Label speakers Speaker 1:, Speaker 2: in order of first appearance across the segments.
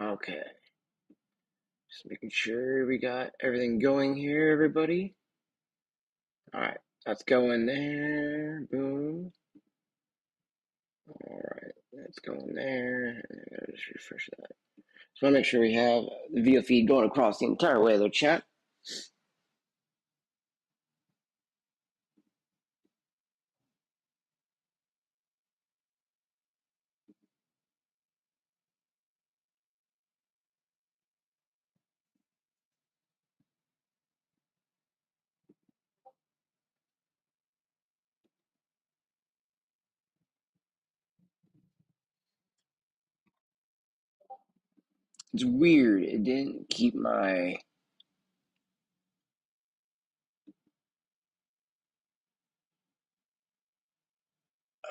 Speaker 1: Okay, just making sure we got everything going here, everybody. All right, that's going there. Boom. All right, that's going there. Just refresh that. Just want to make sure we have the video feed going across the entire way of the chat. It's weird. It didn't keep my.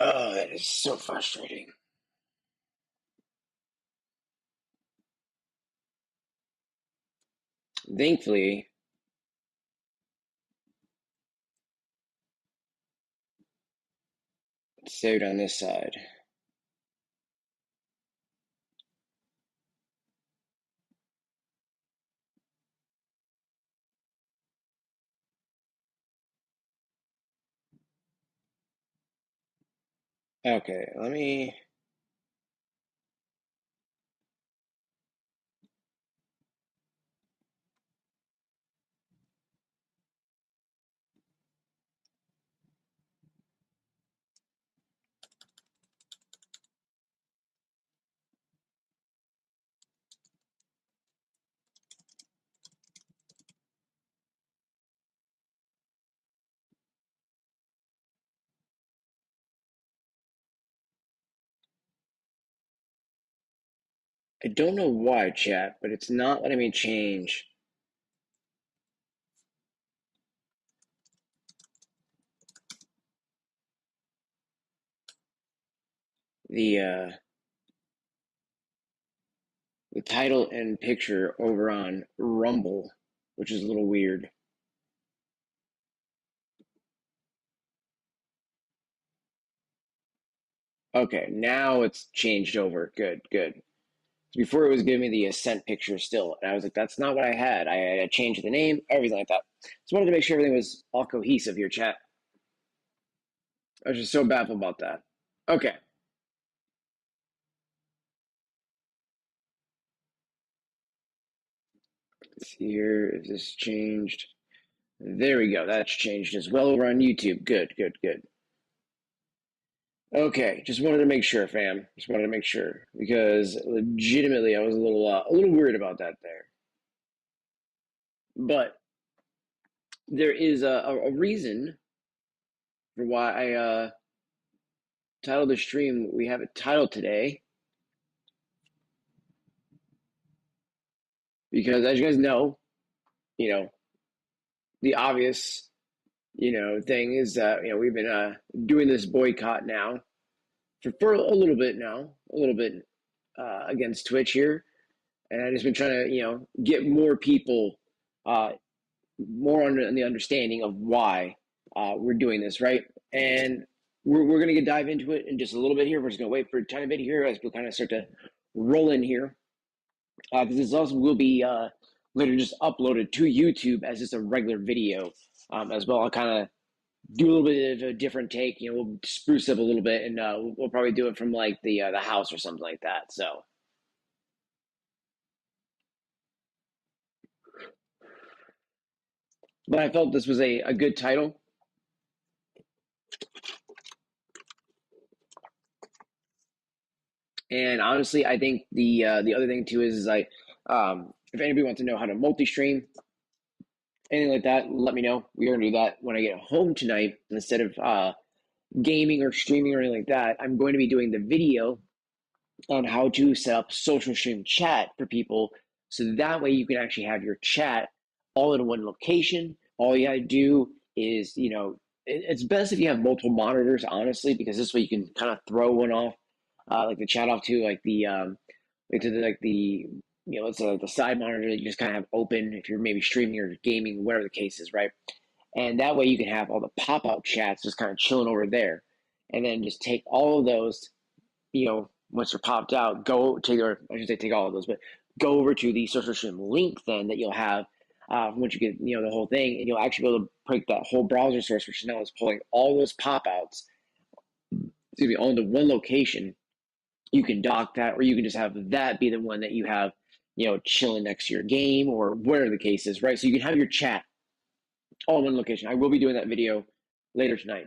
Speaker 1: Oh, that is so frustrating. Thankfully, it's saved on this side. Okay, let me. I don't know why, chat, but it's not letting me change the the title and picture over on Rumble, which is a little weird. Okay, now it's changed over. Good, good. Before it was giving me the Ascent picture still, and I was like, that's not what I had. I had changed the name, everything like that. Just wanted to make sure everything was all cohesive here, chat. I was just so baffled about that. Okay, let's see here if this changed. There we go. That's changed as well over on YouTube. Good, good, good. Okay, just wanted to make sure, fam. Just wanted to make sure because legitimately, I was a little worried about that there. But there is a reason for why I titled the stream. We have it titled today because, as you guys know, you know the obvious, thing is that we've been doing this boycott now for a little bit now, a little bit against Twitch here, and I've just been trying to get more people uh, more on the understanding of why we're doing this, right? And we're going to dive into it in just a little bit here. We're just going to wait for a tiny bit here as we kind of start to roll in here. Because this also will be later just uploaded to YouTube as just a regular video as well. I'll kind of do a little bit of a different take. We'll spruce up a little bit, and we'll probably do it from like the house or something like that. So. But I felt this was a good title. And honestly, I think the other thing too is like, if anybody wants to know how to multi-stream, anything like that, let me know. We're gonna do that when I get home tonight. Instead of gaming or streaming or anything like that, I'm going to be doing the video on how to set up social stream chat for people, so that way you can actually have your chat all in one location. All you gotta do is, it's best if you have multiple monitors, honestly, because this way you can kind of throw one off, like the chat off to like the let's say like the side monitor that you just kind of have open if you're maybe streaming or gaming, whatever the case is, right? And that way you can have all the pop-up chats just kind of chilling over there, and then just take all of those, once they're popped out, go take, or I should say take all of those, but go over to the social stream link then that you'll have once you get the whole thing, and you'll actually be able to break that whole browser source, which now is pulling all those pop outs, excuse me, all into one location. You can dock that, or you can just have that be the one that you have, chilling next to your game or whatever the case is, right? So you can have your chat all in one location. I will be doing that video later tonight.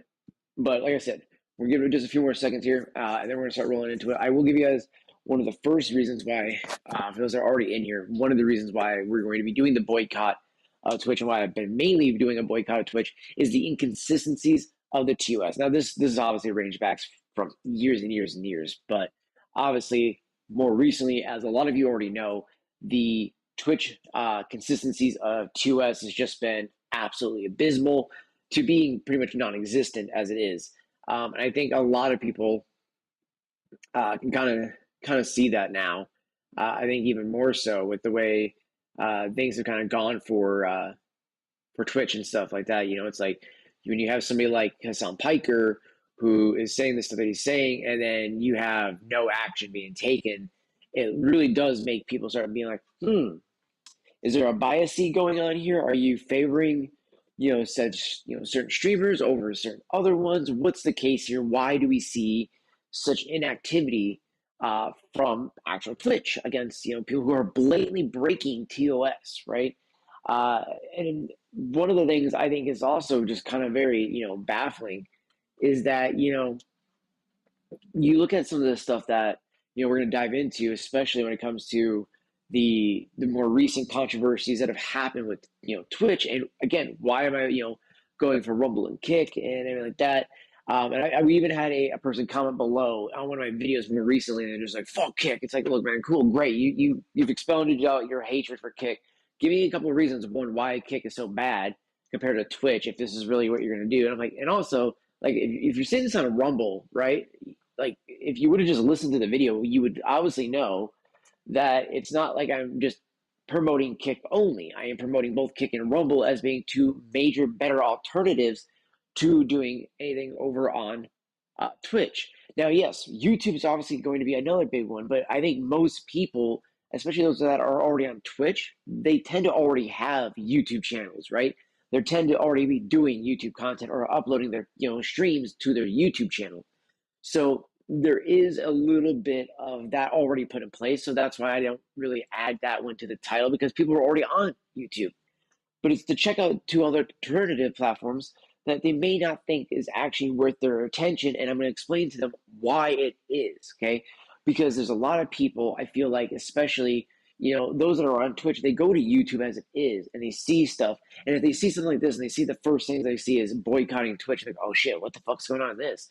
Speaker 1: But like I said, we're giving it just a few more seconds here, and then we're going to start rolling into it. I will give you guys one of the first reasons why, for those that are already in here, one of the reasons why we're going to be doing the boycott of Twitch, and why I've been mainly doing a boycott of Twitch, is the inconsistencies of the TOS. Now, this is obviously range back from years and years and years, but obviously more recently, as a lot of you already know, the Twitch consistencies of TOS has just been absolutely abysmal to being pretty much non-existent as it is. And I think a lot of people can kind of see that now. I think even more so with the way things have kind of gone for Twitch and stuff like that. It's like when you have somebody like Hassan Piker who is saying the stuff that he's saying, and then you have no action being taken, it really does make people start being like, is there a bias going on here? Are you favoring, certain streamers over certain other ones? What's the case here? Why do we see such inactivity from actual Twitch against, people who are blatantly breaking TOS, right? And one of the things I think is also just kind of very, baffling is that, you look at some of the stuff that, we're going to dive into, especially when it comes to the more recent controversies that have happened with, Twitch. And again, why am I, going for Rumble and Kick and everything like that? And we even had a person comment below on one of my videos more recently, and they're just like, fuck Kick. It's like, look, man, cool, great. You've expounded out your hatred for Kick. Give me a couple of reasons, one, why Kick is so bad compared to Twitch, if this is really what you're going to do. And I'm like, and also, like, if you're saying this on a Rumble, right? Like, if you would have just listened to the video, you would obviously know that it's not like I'm just promoting Kick only. I am promoting both Kick and Rumble as being two major, better alternatives to doing anything over on Twitch. Now, yes, YouTube is obviously going to be another big one, but I think most people, especially those that are already on Twitch, they tend to already have YouTube channels, right? They tend to already be doing YouTube content or uploading their streams to their YouTube channel. So there is a little bit of that already put in place. So that's why I don't really add that one to the title, because people are already on YouTube. But it's to check out two other alternative platforms that they may not think is actually worth their attention. And I'm going to explain to them why it is, okay? Because there's a lot of people, I feel like, especially, those that are on Twitch, they go to YouTube as it is and they see stuff. And if they see something like this and they see the first thing they see is boycotting Twitch, they're like, oh shit, what the fuck's going on in this?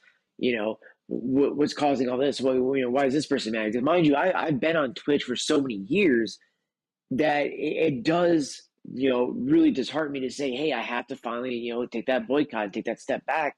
Speaker 1: What's causing all this? Well, why is this person mad? Because mind you, I've been on Twitch for so many years that it does, really dishearten me to say, hey, I have to finally, take that boycott, take that step back,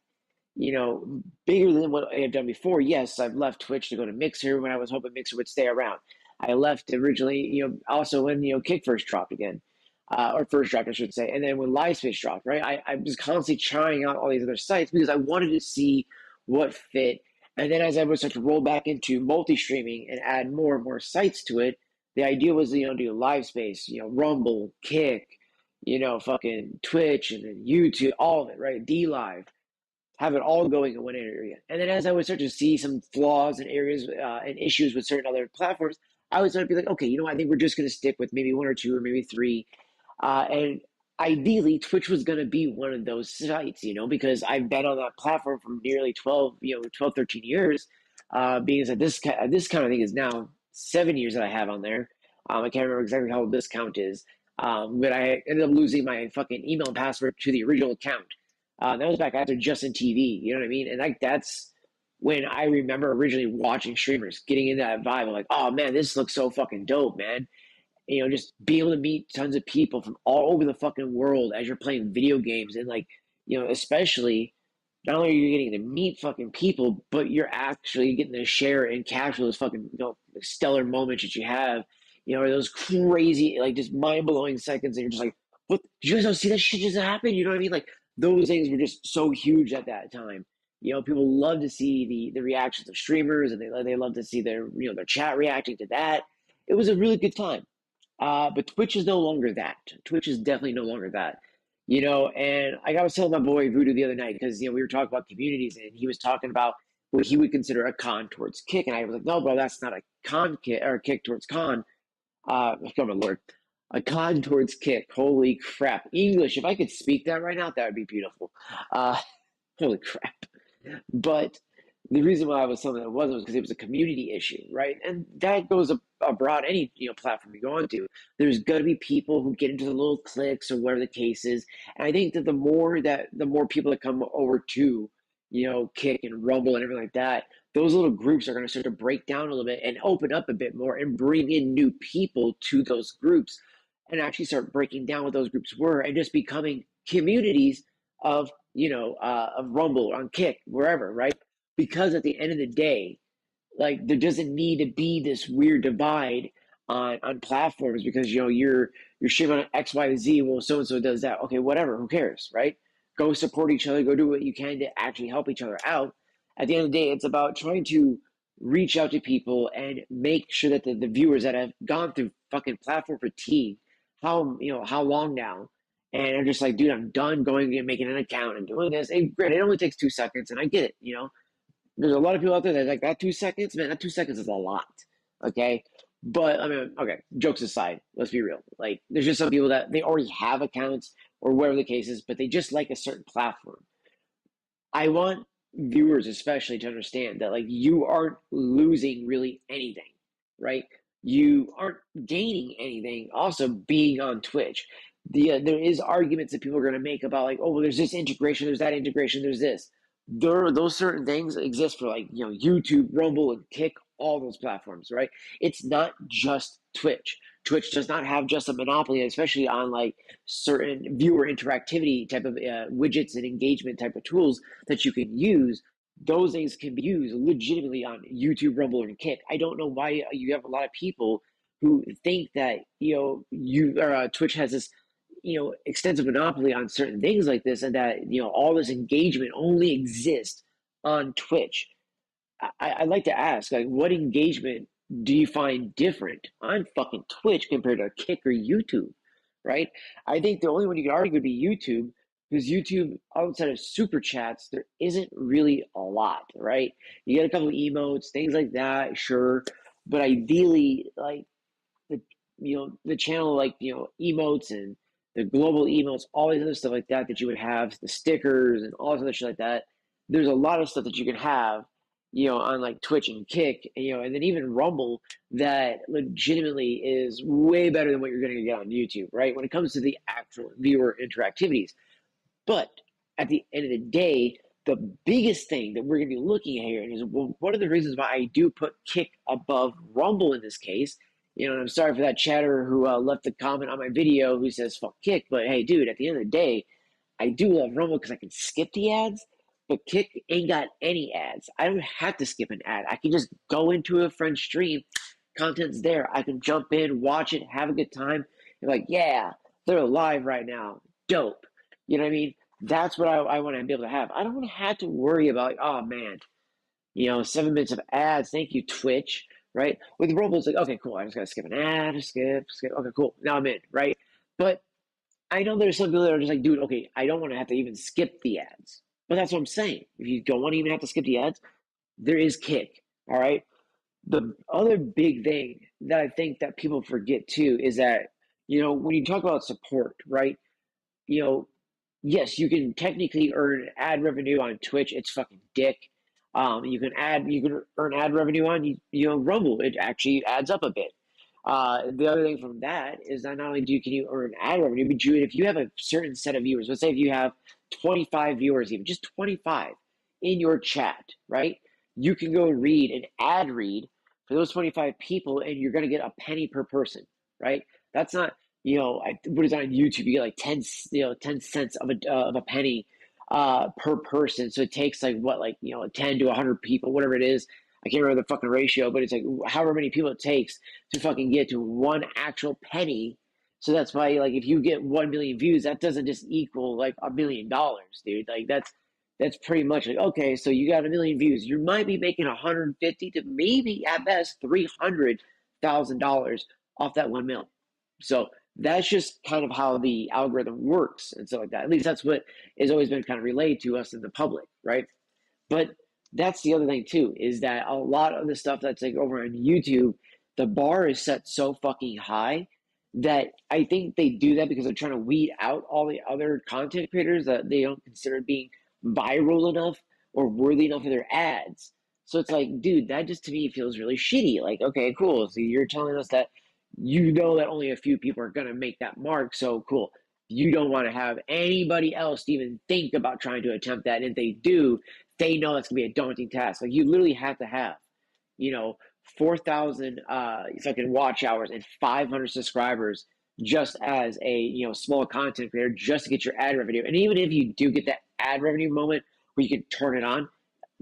Speaker 1: bigger than what I have done before. Yes, I've left Twitch to go to Mixer when I was hoping Mixer would stay around. I left originally, also when, Kick first dropped again, or first dropped, I should say. And then when LiveSpace dropped, right, I was constantly trying out all these other sites because I wanted to see what fit. And then as I would start to roll back into multi-streaming and add more and more sites to it, the idea was, do LiveSpace, Rumble, Kick, fucking Twitch, and then YouTube, all of it, right? DLive, have it all going in one area. And then as I would start to see some flaws and areas and issues with certain other platforms, I would start to be like, okay, I think we're just going to stick with maybe one or two or maybe three. And ideally, Twitch was going to be one of those sites, because I've been on that platform for nearly 12, 13 years, because this kind of thing is now 7 years that I have on there. I can't remember exactly how old this count is, but I ended up losing my fucking email and password to the original account. That was back after Justin TV, you know what I mean? And that's when I remember originally watching streamers, getting into that vibe. I'm like, oh man, this looks so fucking dope, man. Just be able to meet tons of people from all over the fucking world as you're playing video games. And like, especially not only are you getting to meet fucking people, but you're actually getting to share and capture those fucking, stellar moments that you have, or those crazy, like just mind blowing seconds. And you're just like, what? Did you guys not see that shit just happen? You know what I mean? Like those things were just so huge at that time. People love to see the reactions of streamers, and they love to see their, their chat reacting to that. It was a really good time. But Twitch is no longer that. Twitch is definitely no longer that. And I was telling my boy Voodoo the other night because we were talking about communities, and he was talking about what he would consider a con towards kick, and I was like, no, bro, that's not a con kick or a kick towards con. Oh my lord, a con towards kick. Holy crap! English. If I could speak that right now, that would be beautiful. Uh, holy crap! But the reason why I was telling that was because it was a community issue, right? And that goes abroad any platform you go onto. There's going to be people who get into the little cliques or whatever the case is, and I think that the more people that come over to Kick and Rumble and everything like that, those little groups are going to start to break down a little bit and open up a bit more and bring in new people to those groups and actually start breaking down what those groups were and just becoming communities of of Rumble, on Kick, wherever, right? Because at the end of the day, like there doesn't need to be this weird divide on platforms because you're shitting on X, Y, Z. Well, so and so does that. Okay, whatever. Who cares, right? Go support each other. Go do what you can to actually help each other out. At the end of the day, it's about trying to reach out to people and make sure that the viewers that have gone through fucking platform fatigue, how long now, and I'm just like, dude, I'm done going and making an account and doing this. And great, it only takes 2 seconds, and I get it. There's a lot of people out there that like that 2 seconds, man. That 2 seconds is a lot. Okay. But I mean, okay, jokes aside, let's be real. Like, there's just some people that they already have accounts or whatever the case is, but they just like a certain platform. I want viewers especially to understand that like you aren't losing really anything, right? You aren't gaining anything also being on Twitch. There is arguments that people are going to make about like, oh, well, there's this integration, there's that integration, there's this. Those certain things exist for like YouTube, Rumble, and Kick, all those platforms, right? It's not just Twitch. Twitch does not have just a monopoly, especially on like certain viewer interactivity type of widgets and engagement type of tools that you can use. Those things can be used legitimately on YouTube, Rumble, and Kick. I don't know why you have a lot of people who think that Twitch has this extensive monopoly on certain things like this, and that all this engagement only exists on Twitch. I'd like to ask, like, what engagement do you find different on fucking Twitch compared to Kick or YouTube, right? I think the only one you could argue would be YouTube, because YouTube, outside of super chats, there isn't really a lot, right? You get a couple of emotes, things like that, sure, but ideally, like the the channel, like emotes and the global emotes, all these other stuff like that that you would have, the stickers and all this other shit like that. There's a lot of stuff that you can have on like Twitch and Kick, and then even Rumble, that legitimately is way better than what you're going to get on YouTube, right? When it comes to the actual viewer interactivities. But at the end of the day, the biggest thing that we're going to be looking at here is, well, one of the reasons why I do put Kick above Rumble in this case. And I'm sorry for that chatter who left a comment on my video who says fuck Kick, but hey, dude, at the end of the day, I do love Rumble because I can skip the ads, but Kick ain't got any ads. I don't have to skip an ad. I can just go into a friend's stream, content's there. I can jump in, watch it, have a good time. And like, yeah, they're live right now. Dope. You know what I mean? That's what I want to be able to have. I don't want to have to worry about, like, oh man, 7 minutes of ads. Thank you, Twitch. Right? With Rumble, it's like, okay, cool. I just gotta skip an ad, skip. Okay, cool. Now I'm in. Right? But I know there's some people that are just like, dude, okay, I don't want to have to even skip the ads. But that's what I'm saying. If you don't want to even have to skip the ads, there is Kick. All right. The other big thing that I think that people forget too is that, when you talk about support, right? You know, yes, you can technically earn ad revenue on Twitch. It's fucking dick. You can earn ad revenue on Rumble. It actually adds up a bit. The other thing from that is that not only can you earn ad revenue, but if you have a certain set of viewers, let's say if you have 25 viewers, even just 25 in your chat, right? You can go read an ad read for those 25 people, and you're going to get a penny per person, right? That's not what is on YouTube? You get like 10 cents of a penny per person. So it takes like what, like 10 to 100 people, whatever it is. I can't remember the fucking ratio, but it's like however many people it takes to fucking get to one actual penny. So that's why, like, if you get 1 million views, that doesn't just equal like $1 million, dude. Like that's pretty much like, okay, so you got 1 million views. You might be making 150 to maybe at best $300,000 off that 1 mil. So that's just kind of how the algorithm works and stuff like that. At least that's what has always been kind of relayed to us in the public, right? But that's the other thing too, is that a lot of the stuff that's like over on YouTube, the bar is set so fucking high that I think they do that because they're trying to weed out all the other content creators that they don't consider being viral enough or worthy enough of their ads. So it's like, dude, that just to me feels really shitty. Like, okay, cool. So you're telling us that you know that only a few people are gonna make that mark. So cool. You don't want to have anybody else even think about trying to attempt that. And if they do, they know that's gonna be a daunting task. Like you literally have to have, you know, 4,000 fucking watch hours and 500 subscribers just as a small content creator just to get your ad revenue. And even if you do get that ad revenue moment where you can turn it on,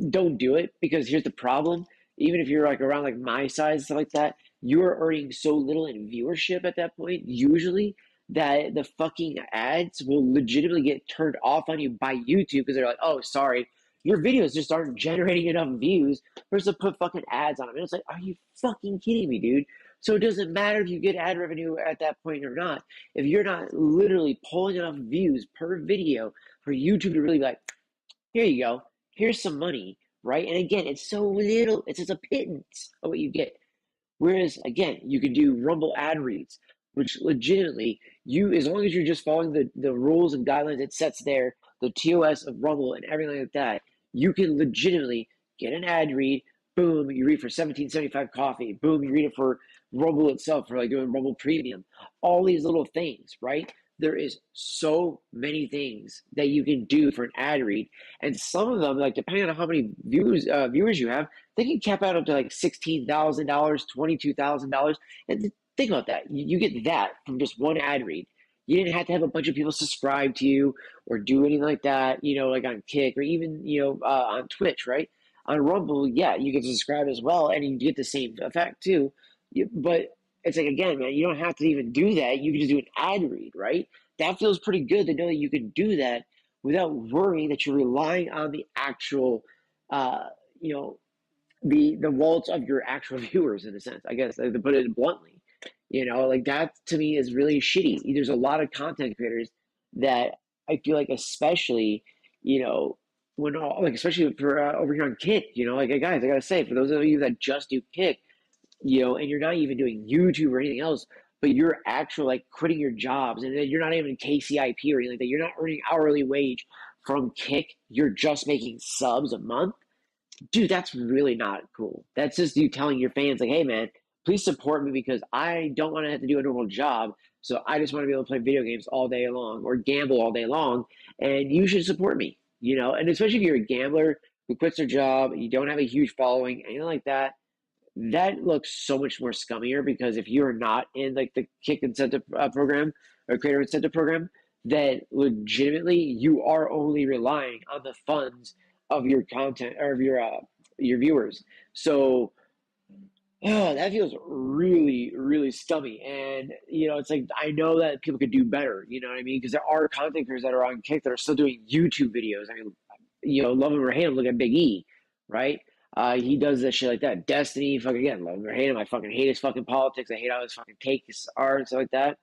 Speaker 1: don't do it because here's the problem. Even if you're like around like my size, stuff like that, you're earning so little in viewership at that point, usually, that the fucking ads will legitimately get turned off on you by YouTube because they're like, oh, sorry, your videos just aren't generating enough views for us to put fucking ads on them. And it's like, are you fucking kidding me, dude? So it doesn't matter if you get ad revenue at that point or not. If you're not literally pulling enough views per video for YouTube to really be like, here you go. Here's some money, right? And again, it's so little. It's just a pittance of what you get. Whereas, again, you can do Rumble ad reads, which legitimately, as long as you're just following the rules and guidelines it sets there, the TOS of Rumble and everything like that, you can legitimately get an ad read. Boom, you read for 17.75 coffee. Boom, you read it for Rumble itself for like doing Rumble Premium. All these little things, right? There is so many things that you can do for an ad read, and some of them, like depending on how many viewers you have, they can cap out up to like $16,000, $22,000. And think about that. You get that from just one ad read. You didn't have to have a bunch of people subscribe to you or do anything like that, like on Kick or even, on Twitch, right? On Rumble, yeah, you can subscribe as well and you get the same effect too. But it's like, again, man, you don't have to even do that. You can just do an ad read, right? That feels pretty good to know that you can do that without worrying that you're relying on the actual, uh, you know, the wallets of your actual viewers in a sense, I guess, to put it bluntly. Like that to me is really shitty. There's a lot of content creators that I feel like, especially, when all like especially for over here on Kick, like hey, guys, I gotta say, for those of you that just do Kick, and you're not even doing YouTube or anything else, but you're actually like quitting your jobs and then you're not even KCIP or anything like that. You're not earning hourly wage from Kick. You're just making subs a month. Dude, that's really not cool. That's just you telling your fans, like, hey, man, please support me because I don't want to have to do a normal job. So I just want to be able to play video games all day long or gamble all day long. And you should support me, And especially if you're a gambler who quits their job, you don't have a huge following, anything like that, that looks so much more scummier because if you're not in like the Kick incentive program or creator incentive program, then legitimately you are only relying on the funds of your content or of your viewers. So that feels really, really scummy. And it's like I know that people could do better. You know what I mean? Because there are content creators that are on Kick that are still doing YouTube videos. I mean, love him or hate him, look at Big E, right? He does this shit like that. Destiny, fucking again, love him or hate him. I fucking hate his fucking politics. I hate how his fucking takes are and stuff like that.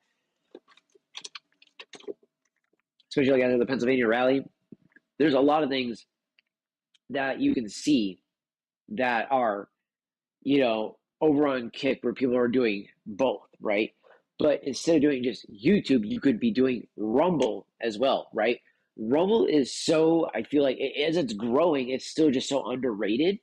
Speaker 1: Especially like after the Pennsylvania rally. There's a lot of things that you can see that are, over on Kick where people are doing both, right? But instead of doing just YouTube, you could be doing Rumble as well, right? Rumble is so, I feel like, as it's growing, it's still just so underrated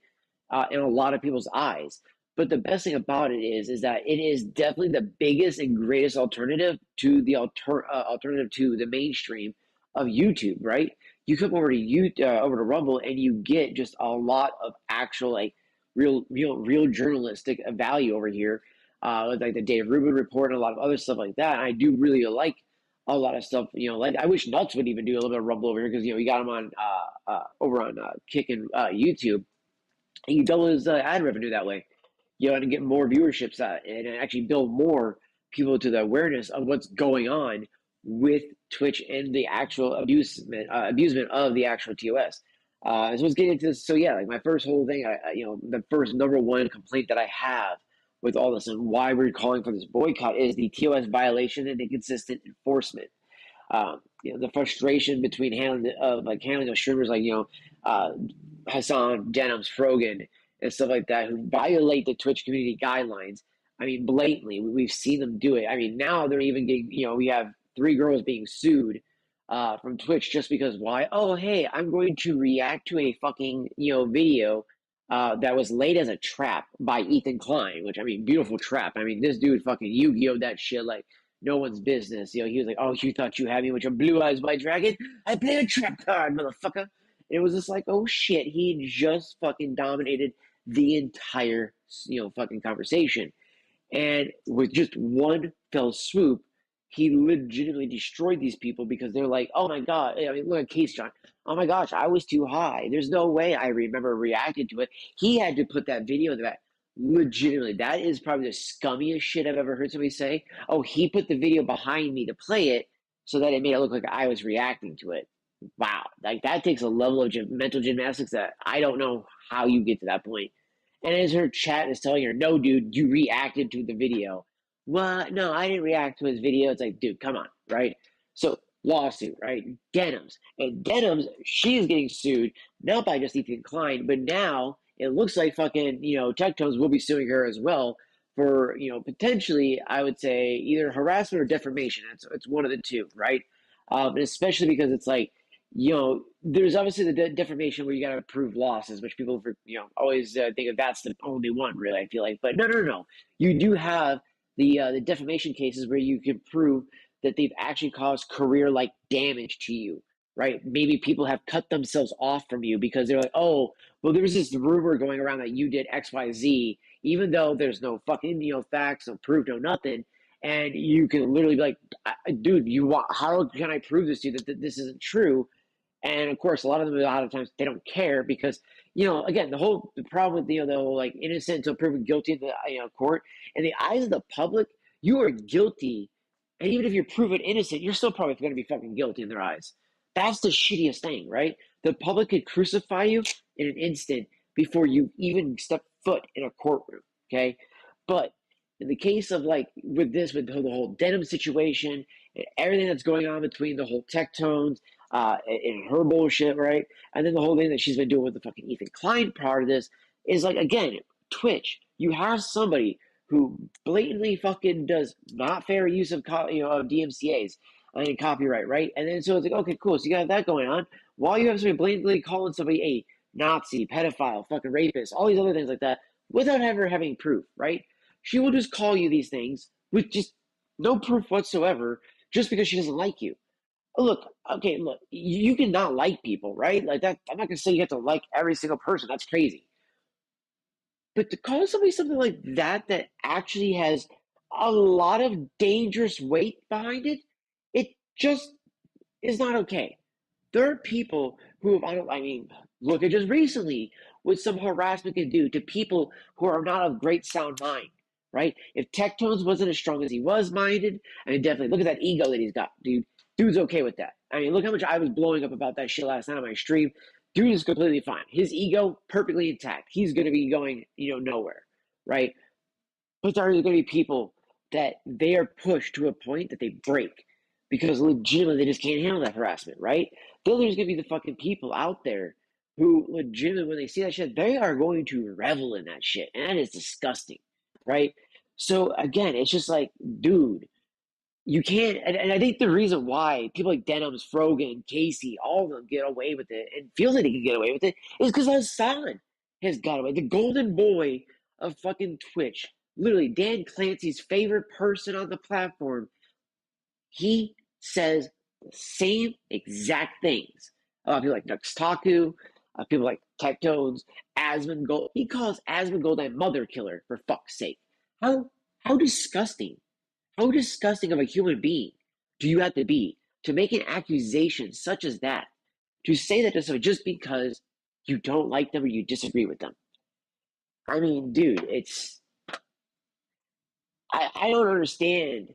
Speaker 1: in a lot of people's eyes. But the best thing about it is that it is definitely the biggest and greatest alternative to the alternative to the mainstream of YouTube, right? You come over to over to Rumble and you get just a lot of actual like real journalistic value over here, with like the Dave Rubin report and a lot of other stuff like that. And I do really like a lot of stuff. Like I wish Nuts would even do a little bit of Rumble over here because we got him on over on Kick and YouTube. And you double his ad revenue that way, and get more viewerships and actually build more people to the awareness of what's going on with Twitch and the actual abusement of the actual TOS. So let's get into this. So yeah, like my first whole thing, the first number one complaint that I have with all this and why we're calling for this boycott is the TOS violation and inconsistent enforcement. The frustration between handling those streamers like Hassan, Denims, Frogan, and stuff like that who violate the Twitch community guidelines. I mean, blatantly, we've seen them do it. I mean, now they're even getting, we have 3 girls being sued from Twitch just because why? Oh, hey, I'm going to react to a fucking, video that was laid as a trap by Ethan Klein, which, I mean, beautiful trap. I mean, this dude fucking Yu-Gi-Oh! That shit like no one's business. He was like, oh, you thought you had me with your blue eyes, white dragon? I play a trap card, motherfucker. And it was just like, oh shit, he just fucking dominated the entire, fucking conversation. And with just one fell swoop, he legitimately destroyed these people because they're like, oh my God. I mean, look at Case John. Oh my gosh, I was too high. There's no way I remember reacting to it. He had to put that video in the back. Legitimately, that is probably the scummiest shit I've ever heard somebody say. Oh, he put the video behind me to play it so that it made it look like I was reacting to it. Wow. Like, that takes a level of mental gymnastics that I don't know how you get to that point. And as her chat is telling her, no, dude, you reacted to the video. Well, no, I didn't react to his video. It's like, dude, come on, right? So, lawsuit, right? Denims. And Denims, she is getting sued, not by just Ethan Klein, but now it looks like fucking, Tectones will be suing her as well for, potentially, I would say, either harassment or defamation. It's one of the two, right? And especially because it's like, there's obviously the defamation where you got to prove losses, which people, always think of that's the only one, really, I feel like. But no. You do have the defamation cases where you can prove that they've actually caused career-like damage to you, right? Maybe people have cut themselves off from you because they're like, oh, well, there's this rumor going around that you did X, Y, Z, even though there's no fucking, facts, no proof, no nothing. And you can literally be like, dude, how can I prove this to you that this isn't true? And of course, a lot of times they don't care because, again, the problem with, the whole like innocent until proven guilty in the court, in the eyes of the public, you are guilty. And even if you're proven innocent, you're still probably going to be fucking guilty in their eyes. That's the shittiest thing, right? The public could crucify you in an instant before you even step foot in a courtroom, okay? But in the case of like with the whole denim situation and everything that's going on between the whole Tectones and her bullshit, right? And then the whole thing that she's been doing with the fucking Ethan Klein part of this is like, again, Twitch. You have somebody who blatantly fucking does not fair use of of DMCA's and copyright, right? And then so it's like, okay, cool. So you got that going on while you have somebody blatantly calling somebody a Nazi, pedophile, fucking rapist, all these other things like that, without ever having proof, right? She will just call you these things with just no proof whatsoever, just because she doesn't like you. Look, okay, look, you can not like people, right? Like that. I'm not gonna say you have to like every single person. That's crazy. But to call somebody something like that actually has a lot of dangerous weight behind it, it just is not okay. There are people who have, I mean, look at just recently what some harassment can do to people who are not of great sound mind, right? If Tectones wasn't as strong as he was minded, I mean, definitely look at that ego that he's got, dude. Dude's okay with that. I mean, look how much I was blowing up about that shit last night on my stream. Dude is completely fine. His ego perfectly intact. He's going to be going, nowhere, right? But there are going to be people that they are pushed to a point that they break because legitimately they just can't handle that harassment, right? Then there's going to be the fucking people out there who legitimately, when they see that shit, they are going to revel in that shit. And that is disgusting, right? So again, it's just like, dude, you can't, and I think the reason why people like Denims, Frogan, Casey, all of them get away with it and feel that they can get away with it is because Hassan has got away. The golden boy of fucking Twitch, literally Dan Clancy's favorite person on the platform, he says the same exact things about people like Nuxtaku, people like Tectones, Asmongold. He calls Asmongold a mother killer, for fuck's sake. How disgusting. How disgusting of a human being do you have to be to make an accusation such as that? To say that to someone just because you don't like them or you disagree with them. I mean, dude, I don't understand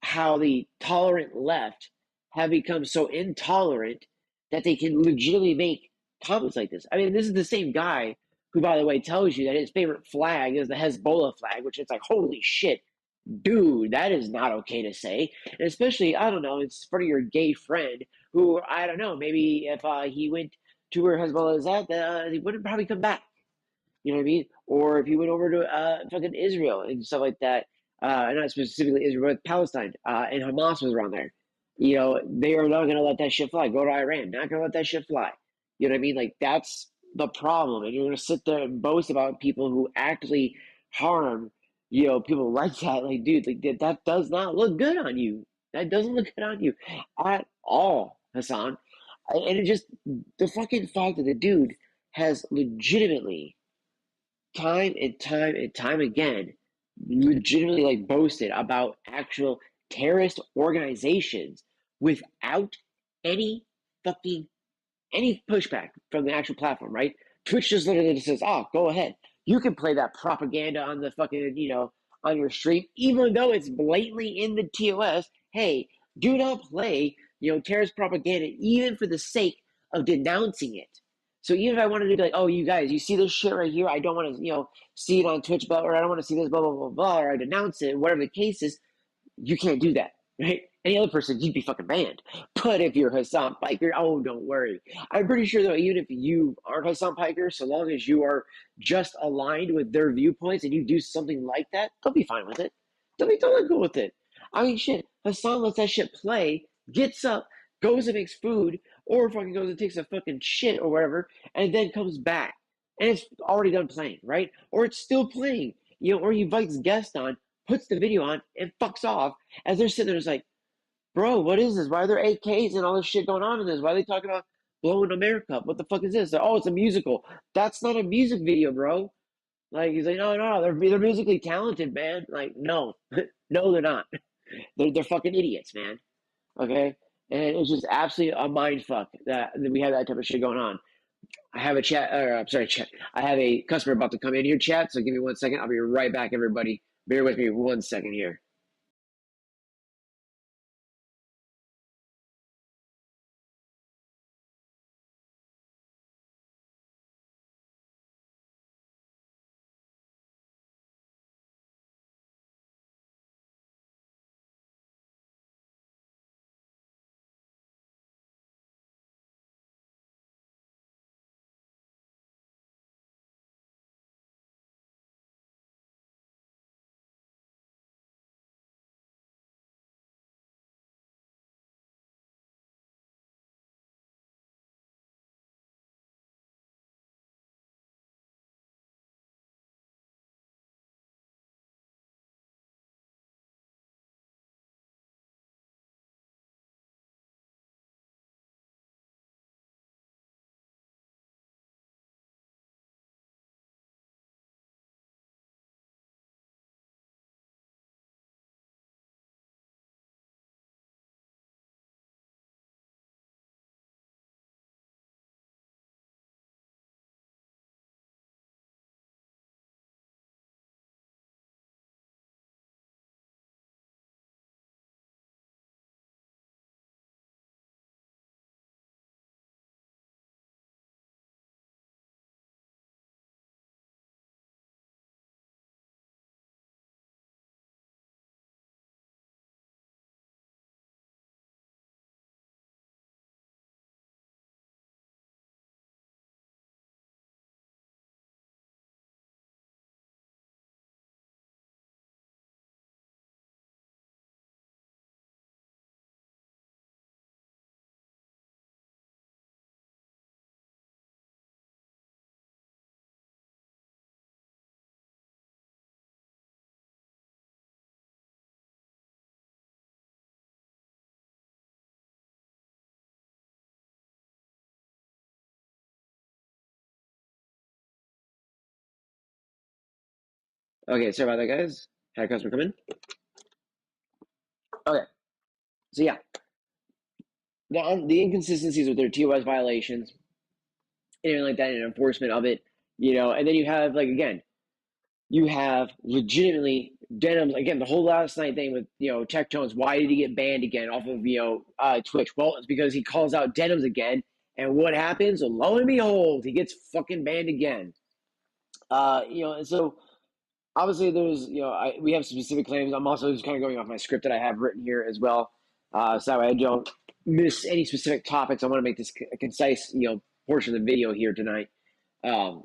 Speaker 1: how the tolerant left have become so intolerant that they can legitimately make comments like this. I mean, this is the same guy who, by the way, tells you that his favorite flag is the Hezbollah flag, which it's like, holy shit, dude, that is not okay to say. And especially, I don't know, it's for your gay friend who, I don't know, maybe if he went to where Hezbollah is at, he wouldn't probably come back. You know what I mean? Or if you went over to fucking Israel and stuff like that, not specifically Israel, but Palestine, and Hamas was around there. You know, they are not going to let that shit fly. Go to Iran, not going to let that shit fly. You know what I mean? Like, that's the problem. And you're going to sit there and boast about people who actively harm, people like that. Like, dude, like that does not look good on you. That doesn't look good on you at all, Hassan. And it just, the fucking fact that the dude has legitimately time and time and time again legitimately like boasted about actual terrorist organizations without any fucking any pushback from the actual platform, right? Twitch just literally just says, "Oh, go ahead. You can play that propaganda on the fucking, on your stream, even though it's blatantly in the TOS. Hey, do not play, terrorist propaganda, even for the sake of denouncing it." So even if I wanted to be like, "Oh, you guys, you see this shit right here? I don't want to, see it on Twitch, but or I don't want to see this, blah blah blah blah, or I denounce it, whatever the case is." You can't do that, right? Any other person, you'd be fucking banned. But if you're Hassan Piker, oh, don't worry. I'm pretty sure, though, even if you aren't Hassan Piker, so long as you are just aligned with their viewpoints and you do something like that, they'll be fine with it. They'll be totally cool with it. I mean, shit, Hassan lets that shit play, gets up, goes and makes food, or fucking goes and takes a fucking shit or whatever, and then comes back. And it's already done playing, right? Or it's still playing, or he invites guests on, puts the video on, and fucks off as they're sitting there just like, bro, what is this? Why are there 8Ks and all this shit going on in this? Why are they talking about blowing America up? What the fuck is this? Oh, it's a musical. That's not a music video, bro. Like, he's like, no, they're musically talented, man. Like, no, no, they're not. They're fucking idiots, man. Okay? And it's just absolutely a mind fuck that we have that type of shit going on. I have a chat, or I'm sorry, chat. I have a customer about to come in here, chat. So give me 1 second. I'll be right back, everybody. Bear with me 1 second here. Okay, sorry about that, guys. Had a customer come in. Okay, so yeah, the inconsistencies with their TOS violations, anything like that, and enforcement of it, and then you have like again, you have legitimately Denim's again the whole last night thing with Tech Jones. Why did he get banned again off of Twitch? Well, it's because he calls out Denims again, and what happens? Lo and behold, he gets fucking banned again. And so obviously there's, we have specific claims. I'm also just kind of going off my script that I have written here as well. So that way I don't miss any specific topics. I want to make this a concise, portion of the video here tonight. Um,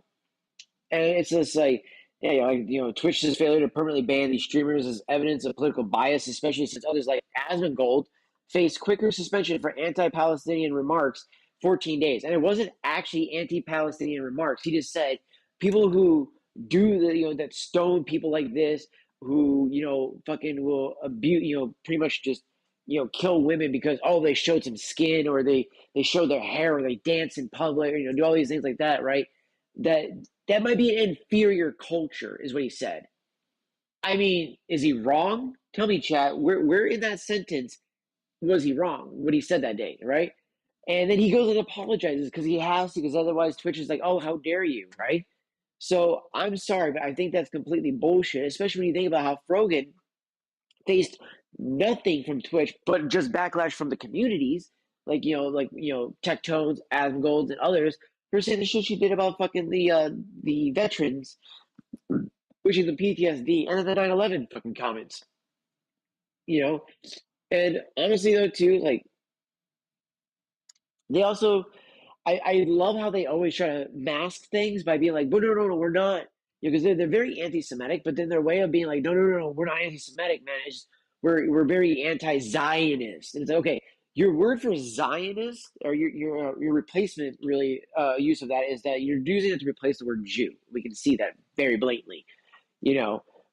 Speaker 1: and it's just like, yeah, Twitch's failure to permanently ban these streamers is evidence of political bias, especially since others like Asmongold faced quicker suspension for anti-Palestinian remarks, 14 days. And it wasn't actually anti-Palestinian remarks. He just said people who do that stone people like this, who, fucking will abuse, pretty much just, kill women because, they showed some skin, or they showed their hair, or they dance in public, or, do all these things like that, right? That might be an inferior culture, is what he said. I mean, is he wrong? Tell me, chat. Where in that sentence was he wrong? What he said that day, right? And then he goes and apologizes because he has to, because otherwise Twitch is like, oh, how dare you, right? So I'm sorry, but I think that's completely bullshit, especially when you think about how Frogan faced nothing from Twitch but just backlash from the communities, like Tectones, Asmongold, and others, for saying the shit she did about fucking the veterans, wishing the PTSD, and then the 9/11 fucking comments, And honestly, though, too, like, they also, I love how they always try to mask things by being like, no, no, no, no, we're not, because they're very anti-Semitic, but then their way of being like, no, no, no, no, we're not anti-Semitic, man. It's just, we're very anti-Zionist, and it's like, okay. Your word for Zionist, or your replacement, really, use of that is that you're using it to replace the word Jew. We can see that very blatantly,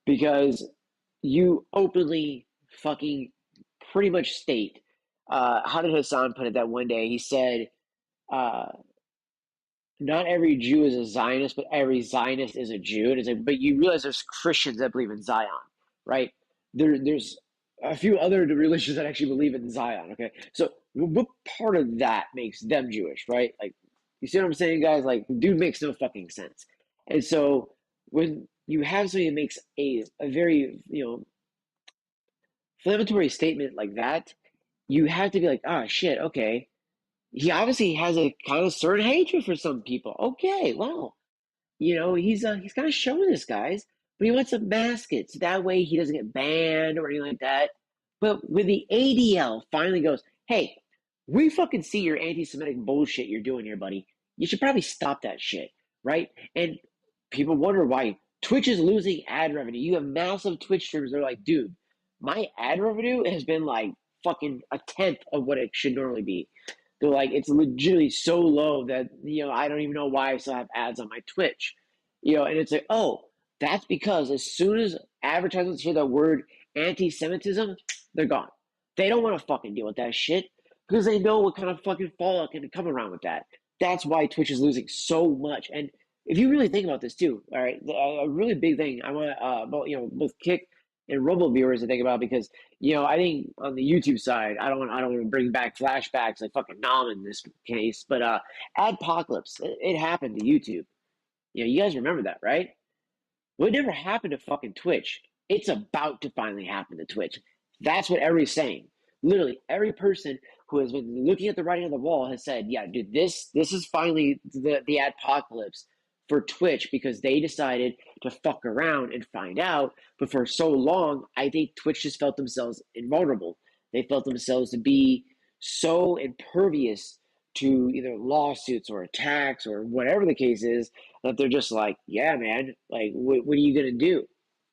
Speaker 1: because you openly fucking pretty much state. How did Hassan put it that one day? He said, not every Jew is a Zionist, but every Zionist is a Jew. And it's like, but you realize there's Christians that believe in Zion, right? There's a few other religions that actually believe in Zion. Okay, so what part of that makes them Jewish, right? Like, you see what I'm saying, guys? Like, dude makes no fucking sense. And so when you have somebody that makes a very inflammatory statement like that, you have to be like, ah, shit, okay. He obviously has a kind of certain hatred for some people. Okay, well, he's kind of showing this, guys, but he wants to mask it so that way he doesn't get banned or anything like that. But when the ADL finally goes, hey, we fucking see your anti-Semitic bullshit you're doing here, buddy. You should probably stop that shit, right? And people wonder why Twitch is losing ad revenue. You have massive Twitch streamers. They're like, dude, my ad revenue has been like fucking a tenth of what it should normally be. They're like, it's legitimately so low that, I don't even know why I still have ads on my Twitch. And it's like, oh, that's because as soon as advertisements hear the word anti-Semitism, they're gone. They don't want to fucking deal with that shit because they know what kind of fucking fallout can come around with that. That's why Twitch is losing so much. And if you really think about this too, all right, a really big thing I want to, both Kick and Rumble viewers to think about, because I think on the YouTube side, I don't want to bring back flashbacks like fucking Nam in this case, but Adpocalypse, it happened to YouTube. You guys remember that, right? Well, it never happened to fucking Twitch. It's about to finally happen to Twitch. That's what everybody's saying. Literally, every person who has been looking at the writing on the wall has said, yeah, dude, this is finally the apocalypse for Twitch, because they decided to fuck around and find out. But for so long, I think Twitch just felt themselves invulnerable. They felt themselves to be so impervious to either lawsuits or attacks or whatever the case is, that they're just like, yeah, man, like, what are you going to do?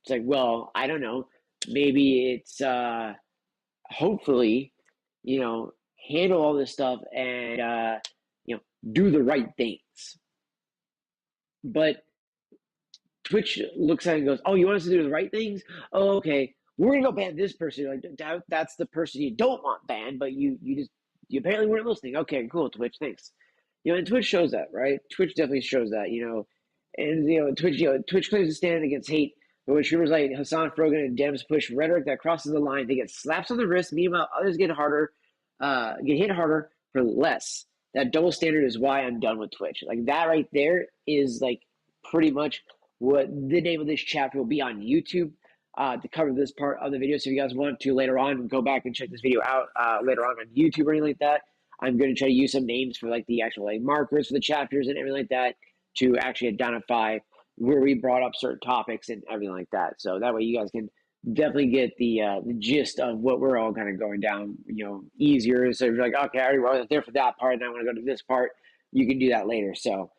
Speaker 1: It's like, well, I don't know. Maybe it's hopefully, handle all this stuff and, do the right things. But Twitch looks at it and goes, oh, you want us to do the right things? Oh, okay. We're going to go ban this person. You're like, that's the person you don't want banned, but you apparently weren't listening. Okay, cool, Twitch, thanks. And Twitch shows that, right? Twitch definitely shows that, and Twitch claims to stand against hate, but when streamers like Hassan Frogan and Dems push rhetoric that crosses the line, they get slaps on the wrist. Meanwhile, others get hit harder for less. That double standard is why I'm done with Twitch. Like, that right there is like pretty much what the name of this chapter will be on YouTube. To cover this part of the video. So if you guys want to later on go back and check this video out later on YouTube or anything like that, I'm going to try to use some names for like the actual like markers for the chapters and everything like that to actually identify where we brought up certain topics and everything like that. So that way you guys can definitely get the gist of what we're all kind of going down, easier. So if you're like, okay, I already was there for that part, and I want to go to this part, you can do that later. So,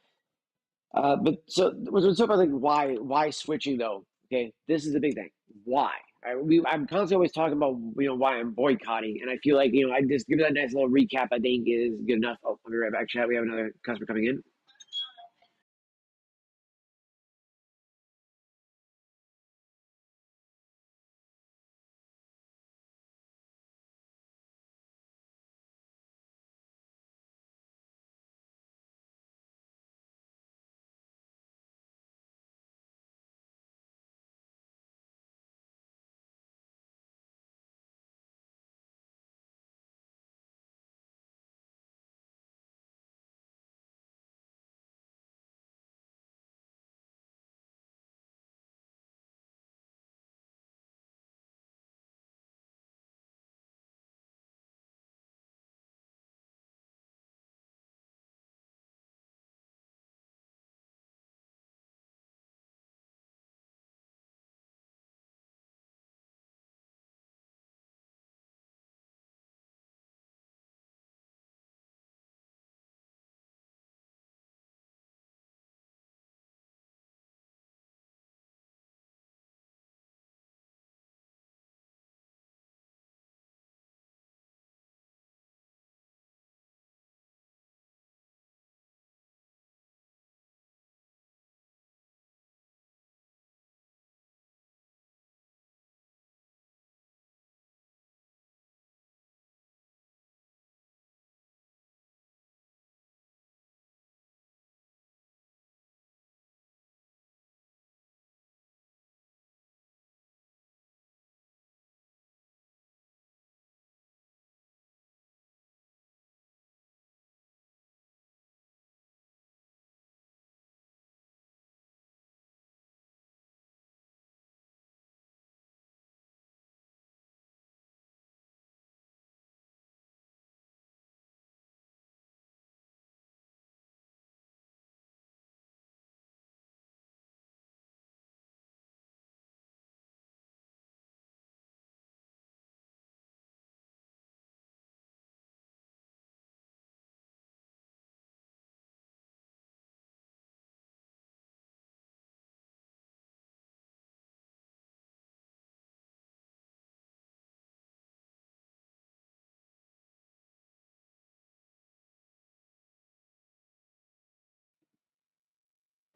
Speaker 1: but so let's talk about like why switching though. Okay, this is the big thing. Why? I'm constantly always talking about why I'm boycotting, and I feel like I just give that nice little recap. I think is good enough. Oh, I'll be right back, chat. We have another customer coming in.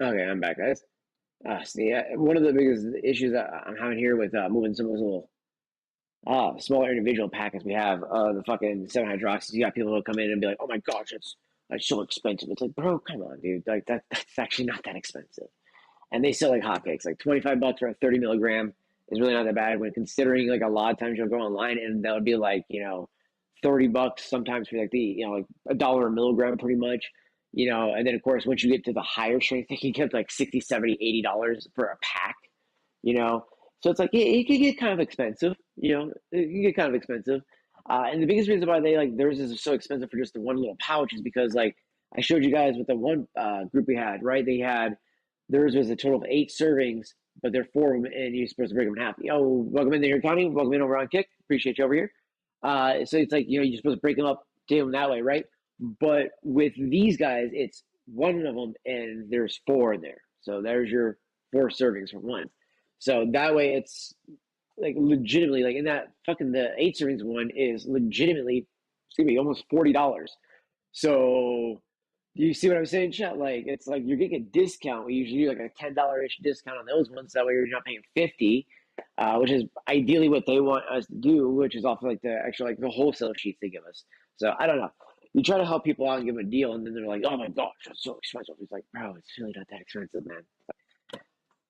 Speaker 1: Okay, I'm back, guys. See, one of the biggest issues that I'm having here with moving some of those little smaller individual packets we have, the fucking 7 hydroxys, you got people who come in and be like, "Oh my gosh, that's so expensive." It's like, bro, come on, dude. Like that's actually not that expensive, and they sell like hotcakes. Like 25 bucks for a 30 milligram is really not that bad when considering like a lot of times you'll go online and that would be like 30 bucks sometimes for like the like $1 a milligram pretty much. And then of course once you get to the higher strength, they can get like 60, 70, $80 for a pack. you know. So it's like it can get kind of expensive. It can get kind of expensive. And the biggest reason why they like theirs is so expensive for just the one little pouch is because like I showed you guys with the one group we had, right? They had theirs was a total of 8 servings, but they're 4 of them, and you're supposed to break them in half. Welcome in there, County. Welcome in over on Kick. Appreciate you over here. So it's like you're supposed to break them up, do them that way, right? But with these guys, it's one of them, and there's 4 in there. So there's your 4 servings from one. So that way it's like legitimately like in that fucking the 8 servings one is legitimately it's gonna be almost $40. So do you see what I'm saying, chat? Like it's like you're getting a discount. We usually do like a $10-ish discount on those ones. That way you're not paying 50, which is ideally what they want us to do, which is off like the actual like the wholesale sheets they give us. So I don't know. You try to help people out and give them a deal, and then they're like, "Oh my gosh, that's so expensive." It's like, bro, it's really not that expensive, man.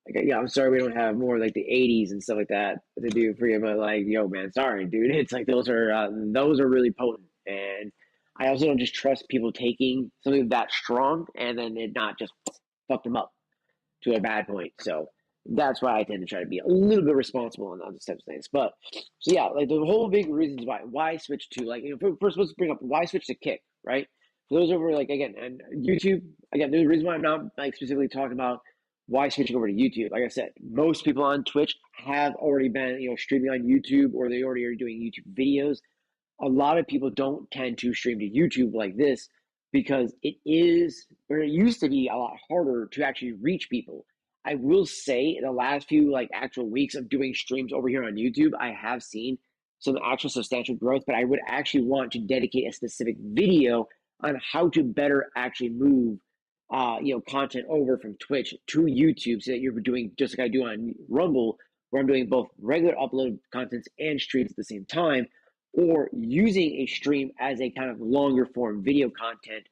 Speaker 1: Like, yeah, I'm sorry we don't have more like the 80s and stuff like that to do for you, but like, yo, man, sorry, dude. It's like those are really potent, and I also don't just trust people taking something that strong and then it not just fuck them up to a bad point. So that's why I tend to try to be a little bit responsible on those types of things. But so yeah, like the whole big reasons why switch to like first let's bring up why switch to Kick, right? For those over like again and YouTube again, the reason why I'm not like specifically talking about why switching over to YouTube? Like I said, most people on Twitch have already been, streaming on YouTube, or they already are doing YouTube videos. A lot of people don't tend to stream to YouTube like this because it is, or it used to be, a lot harder to actually reach people. I will say in the last few like actual weeks of doing streams over here on YouTube, I have seen some actual substantial growth, but I would actually want to dedicate a specific video on how to better actually move content over from Twitch to YouTube, so that you're doing just like I do on Rumble, where I'm doing both regular upload contents and streams at the same time, or using a stream as a kind of longer form video content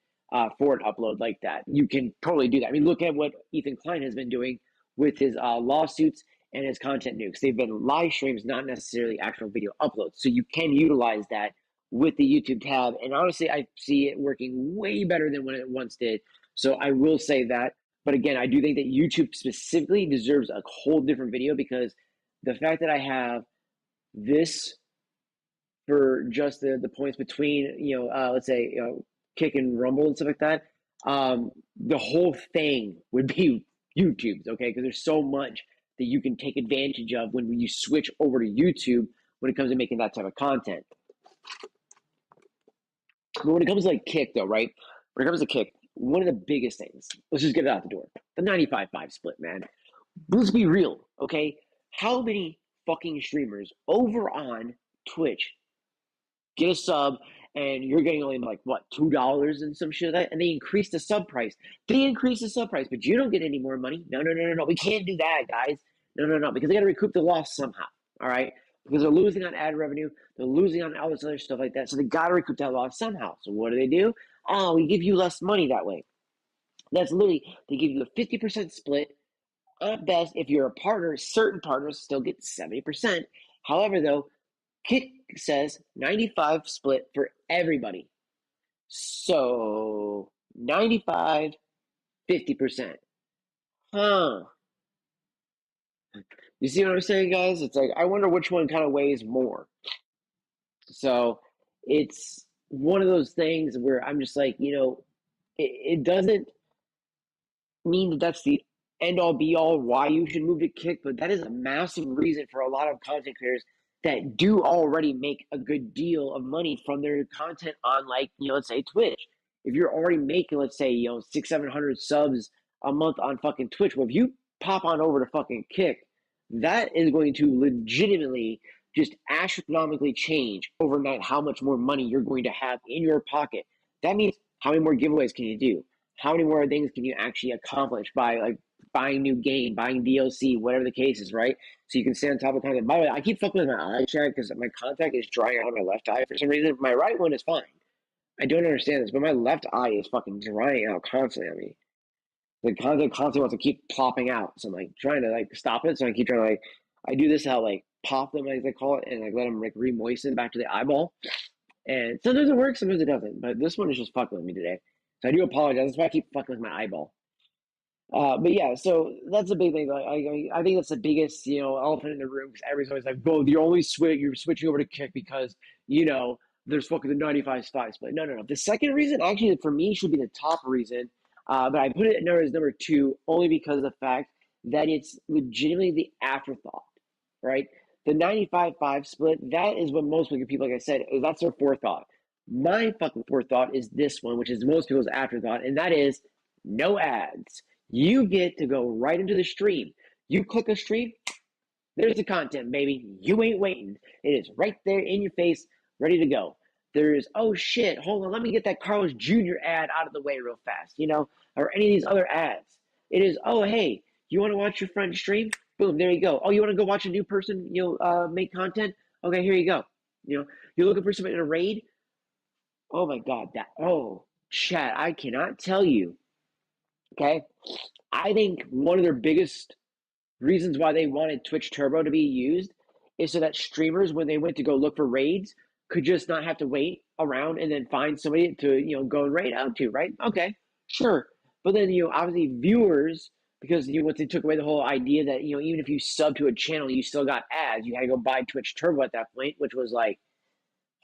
Speaker 1: for an upload like that. You can totally do that. I mean, look at what Ethan Klein has been doing with his lawsuits and his content nukes. They've been live streams, not necessarily actual video uploads. So you can utilize that with the YouTube tab. And honestly, I see it working way better than when it once did. So I will say that. But again, I do think that YouTube specifically deserves a whole different video, because the fact that I have this for just the points between, let's say, Kick and Rumble and stuff like that, the whole thing would be YouTube's, okay? Because there's so much that you can take advantage of when you switch over to YouTube when it comes to making that type of content. But when it comes to like Kick, though, right? When it comes to Kick, one of the biggest things, let's just get it out the door, the 95-5 split, man. Let's be real, okay? How many fucking streamers over on Twitch get a sub and you're getting only like what, $2 and some shit like that, and they increase the sub price. They increase the sub price, but you don't get any more money. No. We can't do that, guys. No, because they got to recoup the loss somehow. All right, because they're losing on ad revenue, they're losing on all this other stuff like that. So they got to recoup that loss somehow. So what do? Oh, we give you less money that way. That's literally, they give you a 50% split. At best, if you're a partner, certain partners still get 70%. However, though, Kick says 95 split for everybody. So 95, 50%. Huh. You see what I'm saying, guys? It's like, I wonder which one kind of weighs more. So it's one of those things where I'm just like, it doesn't mean that that's the end all be all why you should move to Kick, but that is a massive reason for a lot of content creators that do already make a good deal of money from their content on, like, let's say Twitch. If you're already making, let's say, 600-700 subs a month on fucking Twitch, well, if you pop on over to fucking Kick, that is going to legitimately just astronomically change overnight how much more money you're going to have in your pocket. That means how many more giveaways can you do? How many more things can you actually accomplish by like buying new game, buying DLC, whatever the case is, right? So you can stay on top of content. By the way, I keep fucking with my eye check because my contact is drying out on my left eye for some reason. My right one is fine. I don't understand this, but my left eye is fucking drying out constantly on me. The content constantly wants to keep plopping out. So I'm like trying to like stop it. So I keep trying to like, I do this how like pop them, as they call it, and like let them like re-moisten back to the eyeball. And sometimes it works, sometimes it doesn't. But this one is just fucking with me today. So I do apologize. That's why I keep fucking with my eyeball. But yeah, so that's a big thing. I think that's the biggest, elephant in the room, because everybody's always like, "Well, you're switching over to Kick because there's fucking the 95-5 split." No. The second reason, actually, for me, should be the top reason, but I put it as number two only because of the fact that it's legitimately the afterthought, right? The 95-5 split, that is what most people, like I said, that's their forethought. My fucking forethought is this one, which is most people's afterthought, and that is no ads. You get to go right into the stream. You click a stream, there's the content, baby. You ain't waiting. It is right there in your face, ready to go. There's, oh shit, hold on, let me get that Carlos Jr. ad out of the way real fast, or any of these other ads. It is, oh, hey, you want to watch your friend stream? Boom, there you go. Oh, you want to go watch a new person, make content? Okay, here you go. You're looking for somebody in a raid? Oh my God, chat, I cannot tell you. Okay, I think one of their biggest reasons why they wanted Twitch Turbo to be used is so that streamers, when they went to go look for raids, could just not have to wait around and then find somebody to go and raid out to, right? Okay, sure. But then obviously viewers, because once they took away the whole idea that even if you sub to a channel, you still got ads. You had to go buy Twitch Turbo at that point, which was like,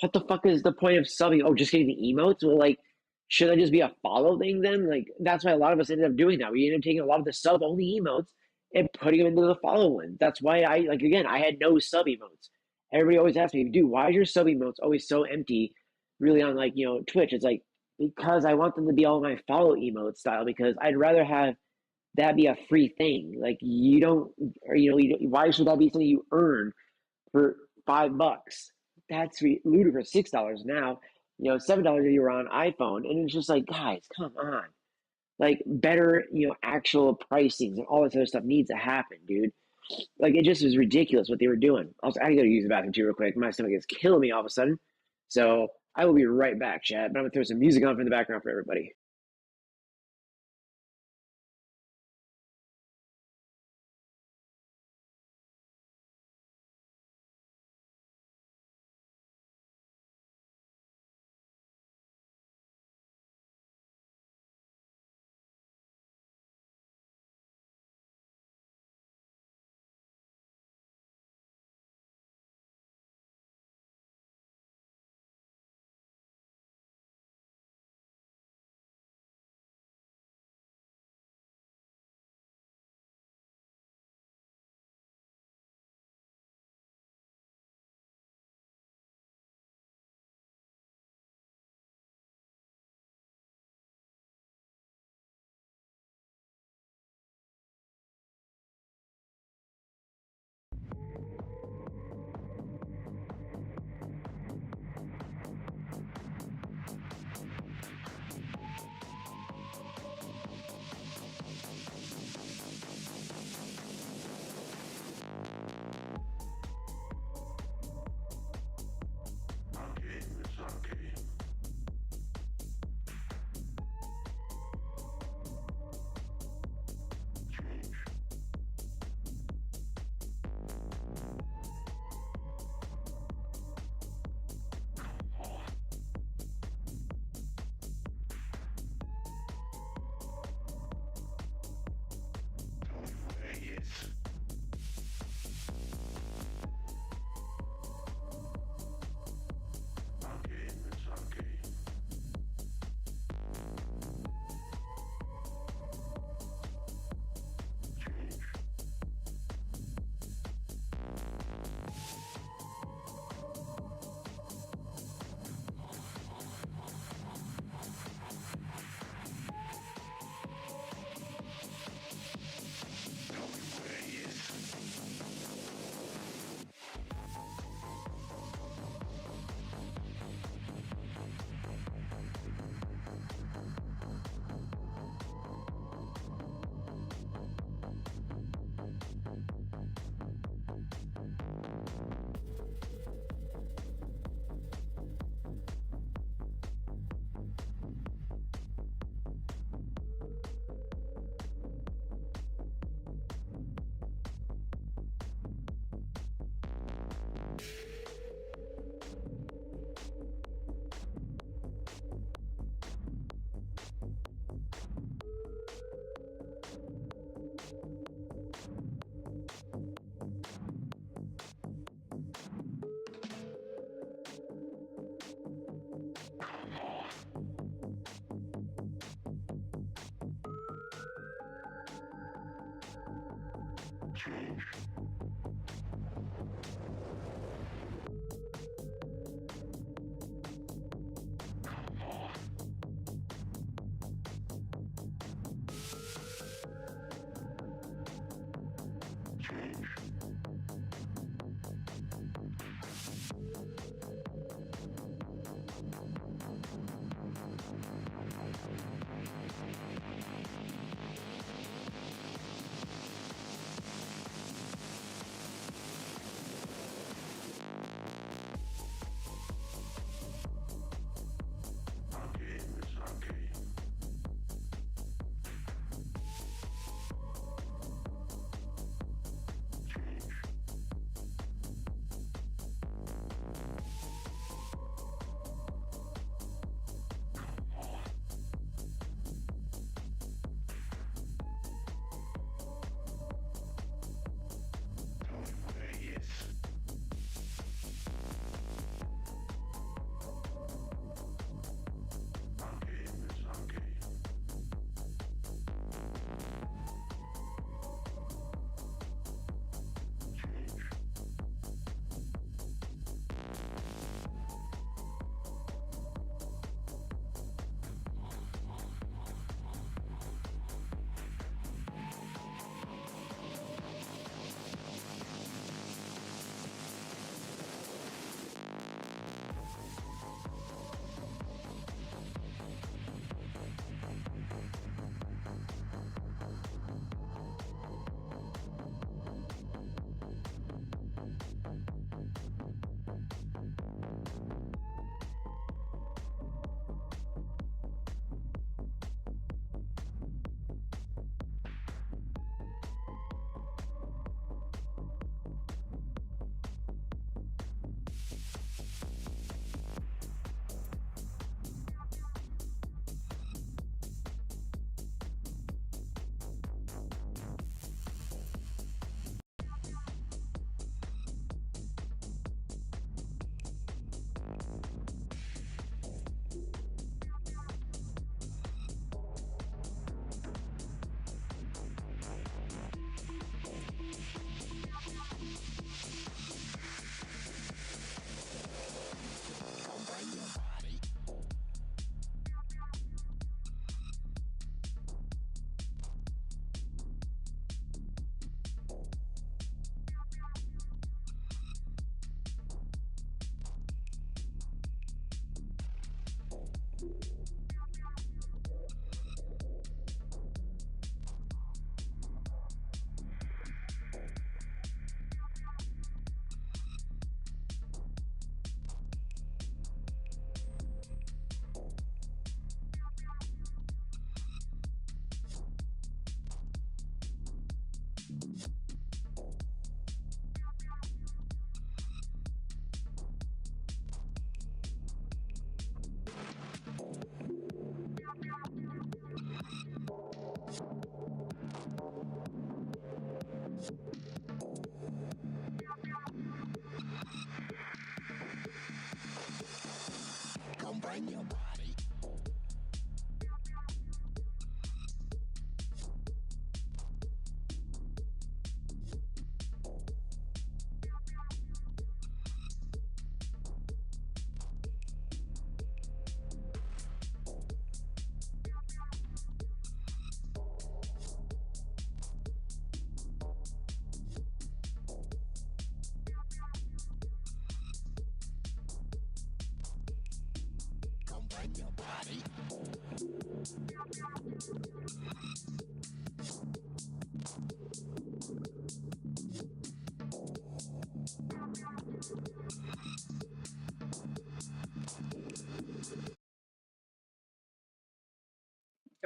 Speaker 1: what the fuck is the point of subbing? Oh, just getting the emotes? Well, like, should I just be a follow thing then? Like that's why a lot of us ended up doing that. We ended up taking a lot of the sub only emotes and putting them into the follow ones. That's why I like again I had no sub emotes. Everybody always asks me, dude, why is your sub emotes always so empty? Really on like Twitch, it's like because I want them to be all my follow emote style because I'd rather have that be a free thing. Like you don't, or why should that be something you earn for $5? That's ludicrous. $6 now. $7 if you were on iPhone, and it's just like, guys, come on. Like better, actual pricings and all this other stuff needs to happen, dude. Like it just was ridiculous what they were doing. Also, I gotta use the bathroom too real quick. My stomach is killing me all of a sudden. So I will be right back, chat. But I'm gonna throw some music on from the background for everybody.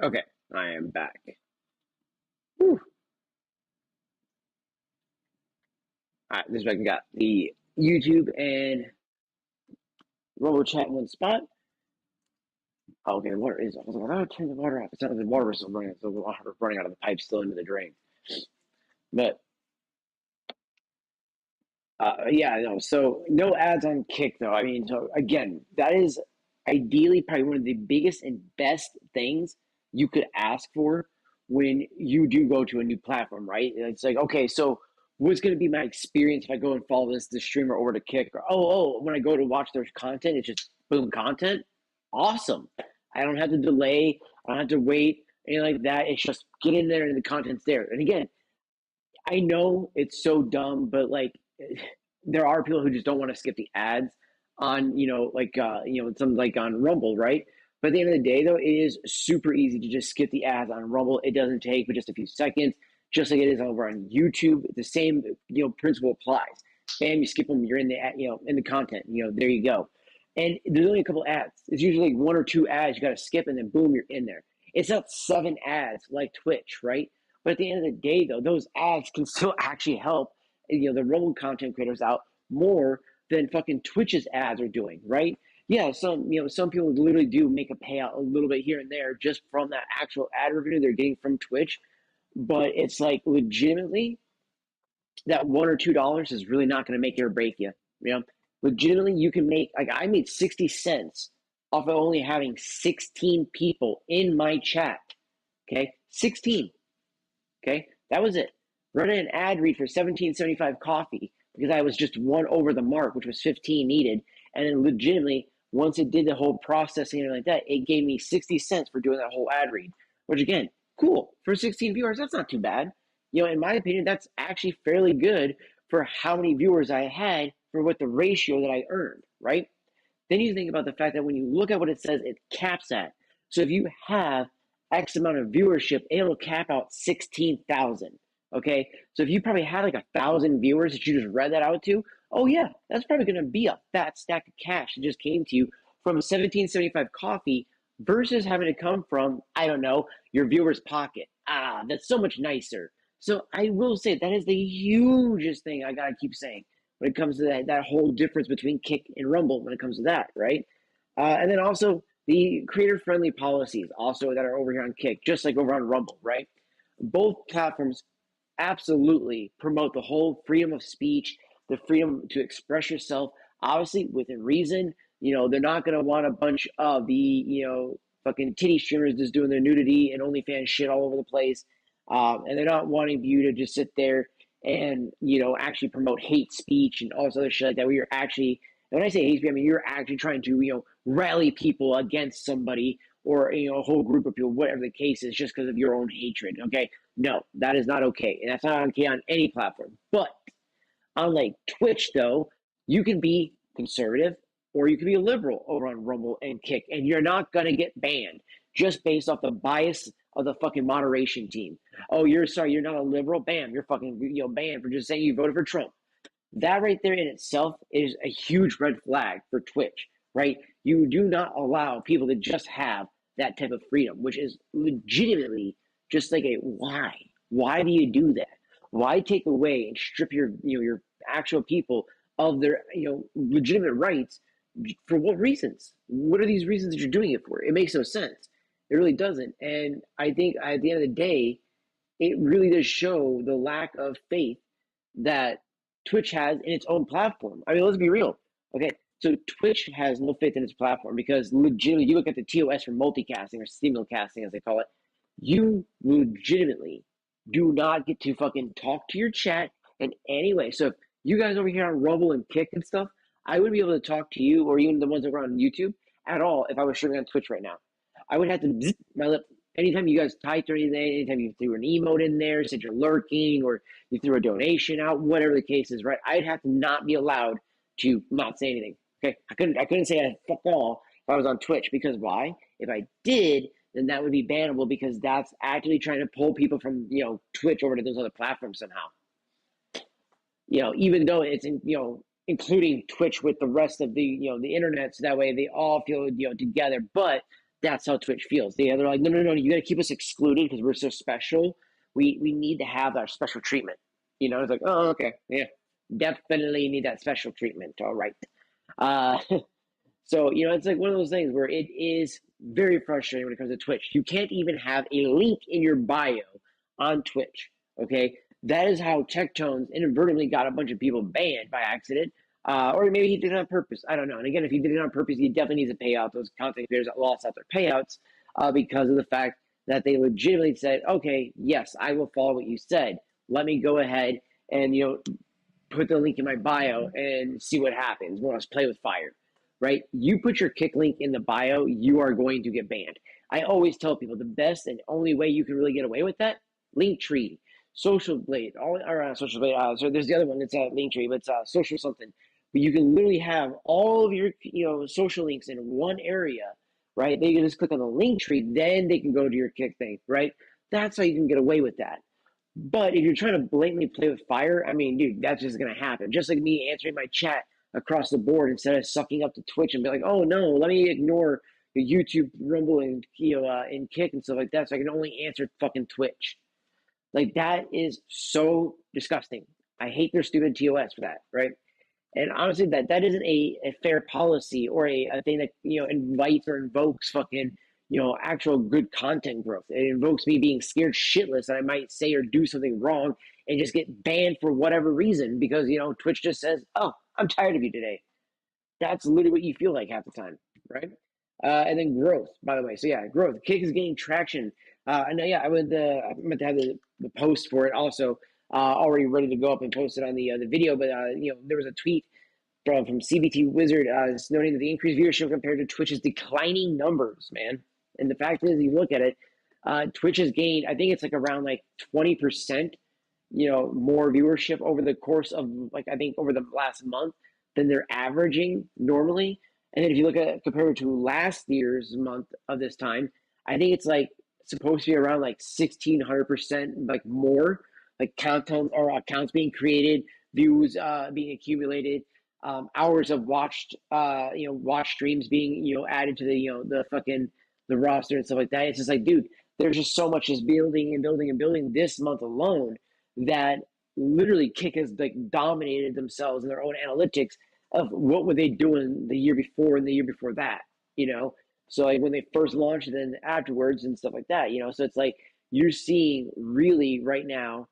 Speaker 1: Okay, I am back. Whew. All right, this is what I got the YouTube and Robo Chat in one spot. Oh, okay, the water is. I was like, I gotta turn the water off. It's not the water is still running. It's the water running out of the pipe still into the drain. But yeah, no. So no ads on Kick though. I mean, so again, that is ideally probably one of the biggest and best things you could ask for when you do go to a new platform, right? It's like, okay, so what's going to be my experience if I go and follow this streamer over to Kick? Or when I go to watch their content, it's just boom content. Awesome. I don't have to delay. I don't have to wait. Anything like that. It's just get in there and the content's there. And again, I know it's so dumb, but like there are people who just don't want to skip the ads on, something like on Rumble, right? But at the end of the day, though, it is super easy to just skip the ads on Rumble. It doesn't take but just a few seconds, just like it is over on YouTube. The same, principle applies. Bam, you skip them, you're in the, in the content. There you go. And there's only a couple ads. It's usually one or two ads you got to skip, and then boom, you're in there. It's not 7 ads like Twitch, right? But at the end of the day, though, those ads can still actually help the Rumble content creators out more than fucking Twitch's ads are doing, right? Yeah, some people literally do make a payout a little bit here and there just from that actual ad revenue they're getting from Twitch, but it's like legitimately that $1 or $2 is really not going to make you or break you. Legitimately, you can make like I made 60 cents off of only having 16 people in my chat. Okay, 16. Okay, that was it. Running an ad read for 17.75 coffee because I was just one over the mark, which was 15 needed, and then legitimately once it did the whole processing and like that, it gave me 60 cents for doing that whole ad read. Which again, cool for 16 viewers. That's not too bad. In my opinion, that's actually fairly good for how many viewers I had for what the ratio that I earned. Right. Then you think about the fact that when you look at what it says, it caps at. So if you have X amount of viewership, it'll cap out 16,000. Okay. So if you probably had like 1,000 viewers that you just read that out to, oh yeah, that's probably going to be a fat stack of cash that just came to you from 17.75 coffee versus having to come from, I don't know, your viewer's pocket. That's so much nicer. So I will say that is the hugest thing I got to keep saying when it comes to that whole difference between Kick and Rumble when it comes to that, right? And then also the creator-friendly policies also that are over here on Kick, just like over on Rumble, right? Both platforms absolutely promote the whole freedom of speech, the freedom to express yourself, obviously within reason. They're not going to want a bunch of the, fucking titty streamers just doing their nudity and OnlyFans shit all over the place. And they're not wanting you to just sit there and, actually promote hate speech and all this other shit like that, where you're actually, when I say hate speech, I mean, you're actually trying to, rally people against somebody or, a whole group of people, whatever the case is, just because of your own hatred. Okay. No, that is not okay. And that's not okay on any platform. But on like Twitch, though, you can be conservative, or you can be a liberal over on Rumble and Kick, and you're not gonna get banned just based off the bias of the fucking moderation team. Oh, you're sorry, you're not a liberal. Bam, you're fucking banned for just saying you voted for Trump. That right there in itself is a huge red flag for Twitch, right? You do not allow people to just have that type of freedom, which is legitimately just like a why? Why do you do that? Why take away and strip your actual people of their legitimate rights? For what reasons? What are these reasons that you're doing it for? It makes no sense. It really doesn't. And I think at the end of the day, it really does show the lack of faith that Twitch has in its own platform. I mean, let's be real. Okay, so Twitch has no faith in its platform because legitimately, you look at the TOS for multicasting or simulcasting, as they call it, you legitimately do not get to fucking talk to your chat in any way. So if you guys over here on Rumble and Kick and stuff, I wouldn't be able to talk to you or even the ones that were on YouTube at all if I was streaming on Twitch right now. I would have to zip my lip anytime you guys typed or anything, anytime you threw an emote in there, said you're lurking, or you threw a donation out, whatever the case is, right? I'd have to not be allowed to not say anything. Okay, I couldn't say a fuck all if I was on Twitch because why? If I did, then that would be bannable because that's actually trying to pull people from Twitch over to those other platforms somehow. Even though it's including Twitch with the rest of the internet, so that way they all feel together. But that's how Twitch feels. They're like, no, you got to keep us excluded because we're so special. We need to have our special treatment. It's like, oh, okay, yeah, definitely need that special treatment. All right. Uh, so it's like one of those things where it is very frustrating when it comes to Twitch. You can't even have a link in your bio on Twitch. Okay, that is how Checktones inadvertently got a bunch of people banned by accident. Or maybe he did it on purpose. I don't know. And again, if he did it on purpose, he definitely needs to pay out those content creators that lost out their payouts because of the fact that they legitimately said, okay, yes, I will follow what you said. Let me go ahead and, put the link in my bio and see what happens. We'll just play with fire, right? You put your Kick link in the bio, you are going to get banned. I always tell people the best and only way you can really get away with that, Linktree, Social Blade, Social Blade. So there's the other one. It's Linktree, but it's Social something. But you can literally have all of your social links in one area, right? They can just click on the Linktree, then they can go to your Kick thing, right? That's how you can get away with that. But if you're trying to blatantly play with fire, I mean, dude, that's just gonna happen. Just like me answering my chat across the board instead of sucking up to Twitch and be like, oh no, let me ignore the YouTube, Rumble, and and Kick and stuff like that, so I can only answer fucking Twitch. Like that is so disgusting. I hate their stupid TOS for that, right? And honestly, that isn't a fair policy or a thing that invites or invokes fucking actual good content growth. It invokes me being scared shitless that I might say or do something wrong and just get banned for whatever reason because Twitch just says, "Oh, I'm tired of you today." That's literally what you feel like half the time, right? And then growth, by the way. So yeah, growth. Kick is gaining traction. I know. Yeah, I meant to have the post for it also already ready to go up and post it on the video. But there was a tweet from CBT Wizard noting that the increased viewership compared to Twitch's declining numbers, man. And the fact is, you look at it, Twitch has gained. I think it's like around like 20%, more viewership over the course of I think over the last month than they're averaging normally. And then if you look at compared to last year's month of this time, I think it's like supposed to be around like 1,600% like more like content or accounts being created, views being accumulated, hours of watched watch streams being added to the fucking the roster and stuff like that. It's just like, dude, there's just so much just building and building and building this month alone that literally Kick has like dominated themselves in their own analytics of what were they doing the year before and the year before that, So like when they first launched and then afterwards and stuff like that, So it's like you're seeing really right now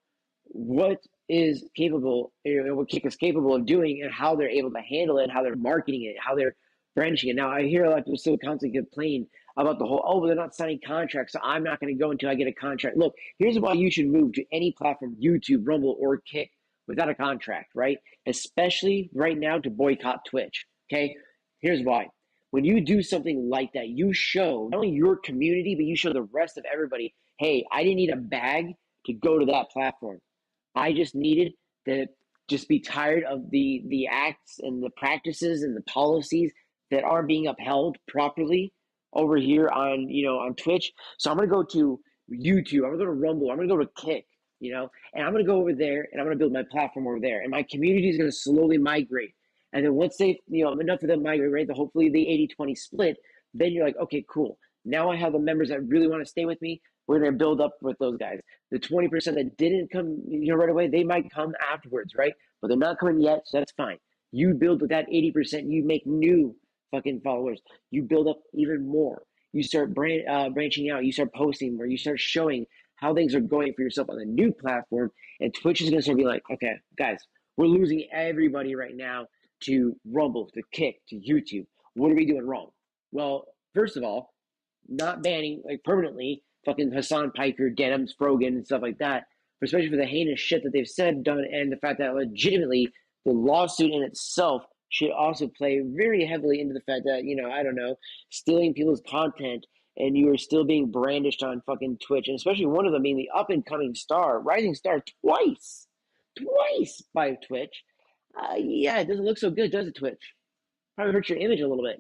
Speaker 1: what is capable, what Kick is capable of doing and how they're able to handle it, how they're marketing it, how they're branching it. Now I hear a lot of people still constantly complain about the whole, oh, they're not signing contracts, so I'm not going to go until I get a contract. Look, here's why you should move to any platform, YouTube, Rumble, or Kick, without a contract, right? Especially right now to boycott Twitch, okay? Here's why. When you do something like that, you show not only your community, but you show the rest of everybody, hey, I didn't need a bag to go to that platform. I just needed to just be tired of the acts and the practices and the policies that aren't being upheld properly over here on on Twitch. So I'm gonna go to YouTube. I'm gonna go to Rumble. I'm gonna go to Kick. And I'm gonna go over there and I'm gonna build my platform over there, and my community is gonna slowly migrate. And then once they, enough of them migrate, right, hopefully the 80-20 split, then you're like, okay, cool. Now I have the members that really want to stay with me. We're gonna build up with those guys. The 20% that didn't come, right away, they might come afterwards, right? But they're not coming yet, so that's fine. You build with that 80%, you make new fucking followers. You build up even more. You start branching out. You start posting more. You start showing how things are going for yourself on the new platform. And Twitch is going to start being like, okay, guys, we're losing everybody right now to Rumble, to Kick, to YouTube. What are we doing wrong? Well, first of all, not banning like permanently fucking Hassan Piker, Denims, Frogan, and stuff like that, especially for the heinous shit that they've said, done, and the fact that legitimately the lawsuit in itself should also play very heavily into the fact that, I don't know, stealing people's content and you are still being brandished on fucking Twitch, and especially one of them being the up and coming star, rising star twice by Twitch. Yeah, it doesn't look so good, does it, Twitch? Probably hurts your image a little bit.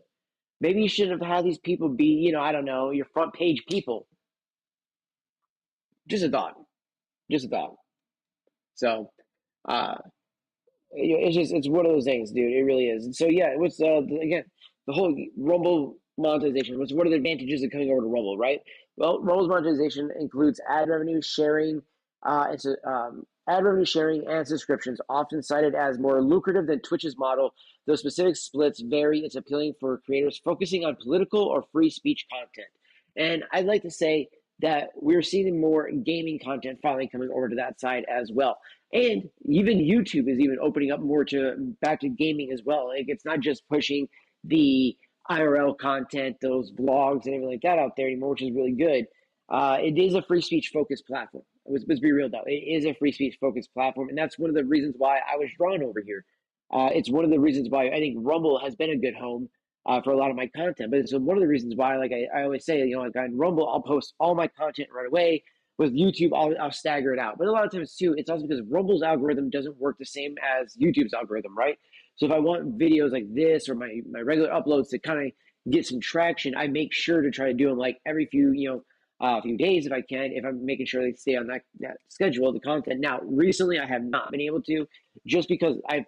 Speaker 1: Maybe you should have had these people be, I don't know, your front page people. Just a thought. Just a thought. So, uh, it's one of those things, dude. It really is. And so yeah, what's again the whole Rumble monetization? What are the advantages of coming over to Rumble, right? Well, Rumble's monetization includes ad revenue sharing, ad revenue sharing and subscriptions, often cited as more lucrative than Twitch's model. Those specific splits vary. It's appealing for creators focusing on political or free speech content. And I'd like to say that we're seeing more gaming content finally coming over to that side as well. And even YouTube is even opening up more to back to gaming as well. Like it's not just pushing the IRL content, those vlogs and everything like that out there anymore, which is really good. It is a free speech focused platform. Let's be real though. It is a free speech focused platform, and that's one of the reasons why I was drawn over here. It's one of the reasons why I think Rumble has been a good home for a lot of my content. But it's one of the reasons why, like I always say, like on Rumble, I'll post all my content right away. With YouTube, I'll stagger it out. But a lot of times too, it's also because Rumble's algorithm doesn't work the same as YouTube's algorithm, right? So if I want videos like this or my regular uploads to kind of get some traction, I make sure to try to do them like every few days if I can, if I'm making sure they stay on that schedule, the content. Now, recently I have not been able to, just because I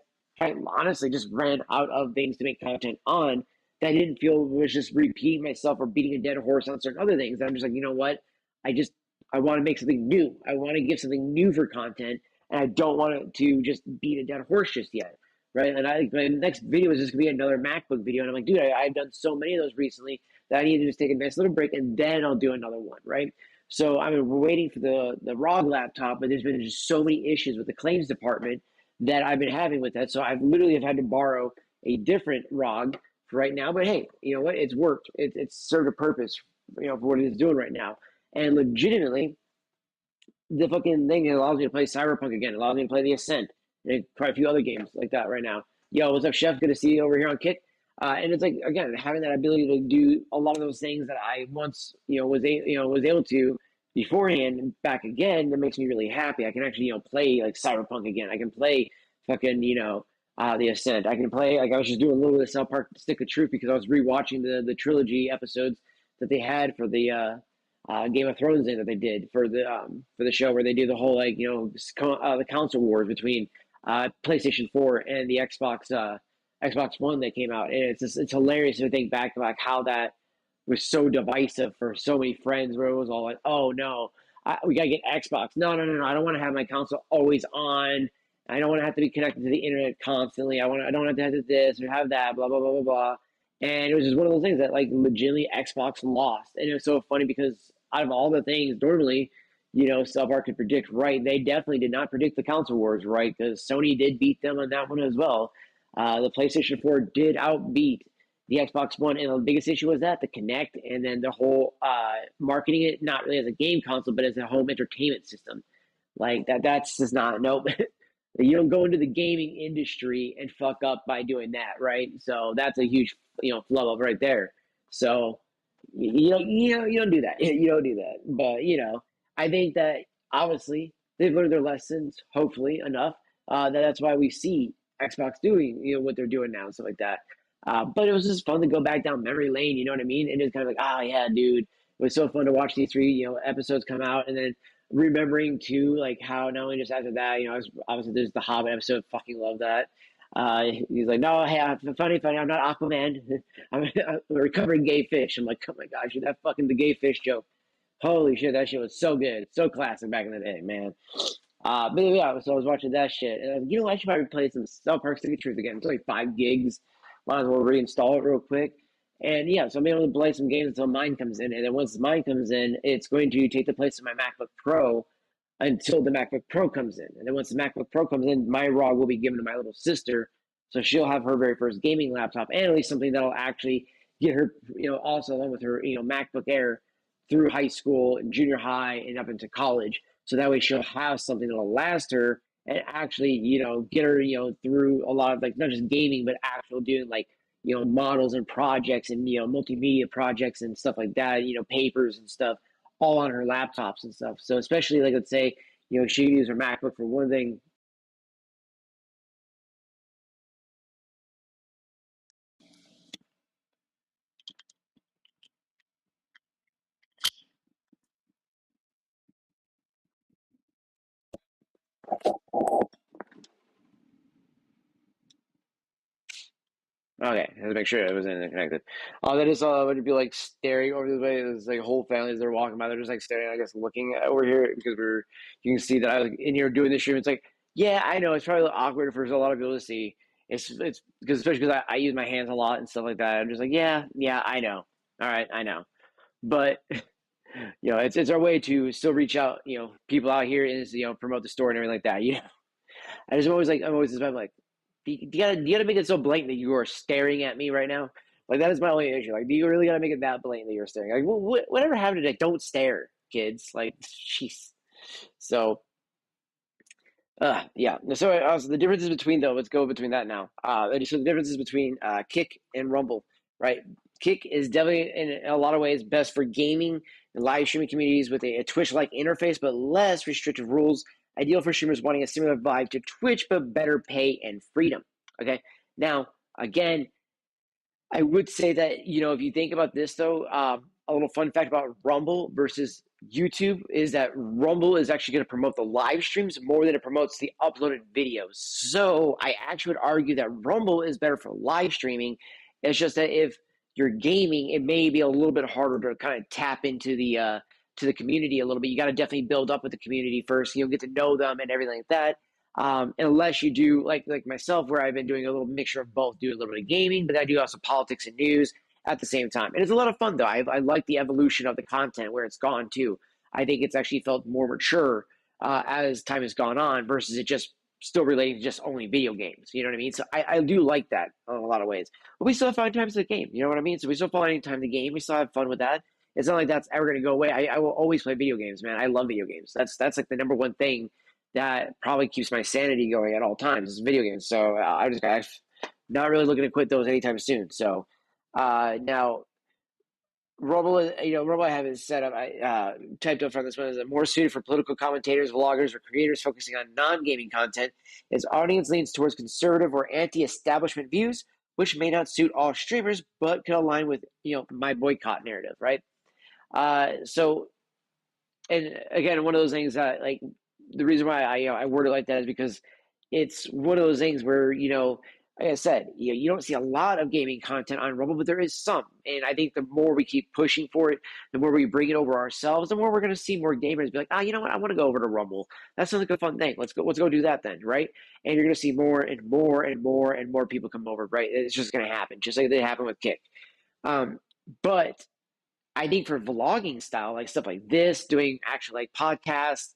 Speaker 1: honestly just ran out of things to make content on that I didn't feel was just repeating myself or beating a dead horse on certain other things. I'm just like, you know what? I want to make something new. I want to give something new for content, and I don't want it to just beat a dead horse just yet, right? And my next video is just gonna be another MacBook video, and I'm like, dude, I've done so many of those recently that I need to just take a nice little break, and then I'll do another one, right? So I'm waiting for the ROG laptop, but there's been just so many issues with the claims department that I've been having with that. So I've literally have had to borrow a different ROG for right now. But hey, you know what? It's worked. It's served a purpose, for what it is doing right now. And legitimately, the fucking thing allows me to play Cyberpunk again. It allows me to play The Ascent and quite a few other games like that right now. Yo, what's up, Chef? Good to see you over here on Kick. And it's like, again, having that ability to do a lot of those things that I once, was able to beforehand and back again, that makes me really happy. I can actually, play like Cyberpunk again. I can play fucking, The Ascent. I can play, like I was just doing a little bit of South Park Stick of Truth because I was rewatching the trilogy episodes that they had for the Game of Thrones thing that they did for the show, where they do the whole the console wars between PlayStation 4 and the Xbox One that came out, and it's hilarious to think back to like how that was so divisive for so many friends, where it was all like, oh no, we gotta get Xbox. No, I don't want to have my console always on. I don't want to have to be connected to the internet constantly. I don't have to have this or have that. Blah blah blah blah blah. And it was just one of those things that like legitimately Xbox lost, and it was so funny because out of all the things normally, South Park could predict right, they definitely did not predict the console wars right, because Sony did beat them on that one as well. The PlayStation 4 did outbeat the Xbox One, and the biggest issue was that the Kinect, and then the whole marketing it not really as a game console, but as a home entertainment system. Like that's just not nope. You don't go into the gaming industry and fuck up by doing that, right? So that's a huge flub up right there. So you don't do that. You don't do that. But I think that obviously they've learned their lessons, hopefully enough, that's why we see Xbox doing what they're doing now and stuff like that. But it was just fun to go back down memory lane. You know what I mean? And it's kind of like, oh yeah, dude, it was so fun to watch these three, episodes come out, and then remembering too, like how not only just after that, I was obviously there's the Hobbit episode. Fucking love that. He's like, no, hey, funny, I'm not Aquaman. I'm a recovering gay fish. I'm like, oh my gosh, that fucking the gay fish joke. Holy shit, that shit was so good, so classic back in the day, man. But yeah, so I was watching that shit, and I was like, I should probably play some South Park Stick of Truth again. It's like 5 gigs. Might as well reinstall it real quick. And yeah, so I'm able to play some games until mine comes in, and then once mine comes in, it's going to take the place of my MacBook Pro until the MacBook Pro comes in. And then once the MacBook Pro comes in, my ROG will be given to my little sister, so she'll have her very first gaming laptop, and at least something that'll actually get her, also along with her, MacBook Air through high school and junior high and up into college. So that way she'll have something that'll last her and actually, get her, through a lot of like not just gaming, but actual doing like, models and projects and, multimedia projects and stuff like that, papers and stuff all on her laptops and stuff. So especially like, let's say, she uses her MacBook for one thing. Okay, I had to make sure it was connected. That is would be like staring over the way. There's like whole families they're walking by. They're just like staring, I guess, looking at over here because you can see that I was in here doing this stream. It's like, yeah, I know it's probably a little awkward for a lot of people to see. It's because especially because I use my hands a lot and stuff like that. I'm just like, yeah, I know. All right, I know, but it's our way to still reach out. People out here is promote the store and everything like that. I'm always just like, you gotta make it so blatant that you are staring at me right now. Like that is my only issue. Like, do you really gotta make it that blatant that you're staring? Like, whatever happened to don't stare, kids? Like, jeez. So, yeah. So, the differences between though, let's go between that now. So the differences between Kick and Rumble, right? Kick is definitely in a lot of ways best for gaming and live streaming communities with a Twitch-like interface, but less restrictive rules. Ideal for streamers wanting a similar vibe to Twitch, but better pay and freedom. Okay. Now, again, I would say that, if you think about this though, a little fun fact about Rumble versus YouTube is that Rumble is actually going to promote the live streams more than it promotes the uploaded videos. So I actually would argue that Rumble is better for live streaming. It's just that if you're gaming, it may be a little bit harder to kind of tap into the community a little bit. You got to definitely build up with the community first. Get to know them and everything like that. Unless you do like myself, where I've been doing a little mixture of both, do a little bit of gaming, but I do also politics and news at the same time. And it's a lot of fun though. I like the evolution of the content where it's gone to. I think it's actually felt more mature as time has gone on versus it just still relating to just only video games. You know what I mean? So I do like that in a lot of ways. But we still find times to game. You know what I mean? So we still find time to game. We still have fun with that. It's not like that's ever going to go away. I will always play video games, man. I love video games. That's like the number one thing that probably keeps my sanity going at all times is video games. So I'm not really looking to quit those anytime soon. So now Rumble, Rumble I have is set up. I typed up from this one is more suited for political commentators, vloggers, or creators focusing on non-gaming content. Its audience leans towards conservative or anti-establishment views, which may not suit all streamers, but can align with my boycott narrative, right? So, and again, one of those things that like the reason why I word it like that is because it's one of those things where like I said, you don't see a lot of gaming content on Rumble, but there is some. And I think the more we keep pushing for it, the more we bring it over ourselves, the more we're going to see more gamers be like, you know what, I want to go over to Rumble. That sounds like a fun thing. Let's go do that then, right? And you're going to see more and more and more and more people come over, right? It's just going to happen, just like it happened with Kick. But I think for vlogging style, like stuff like this, doing actually like podcasts,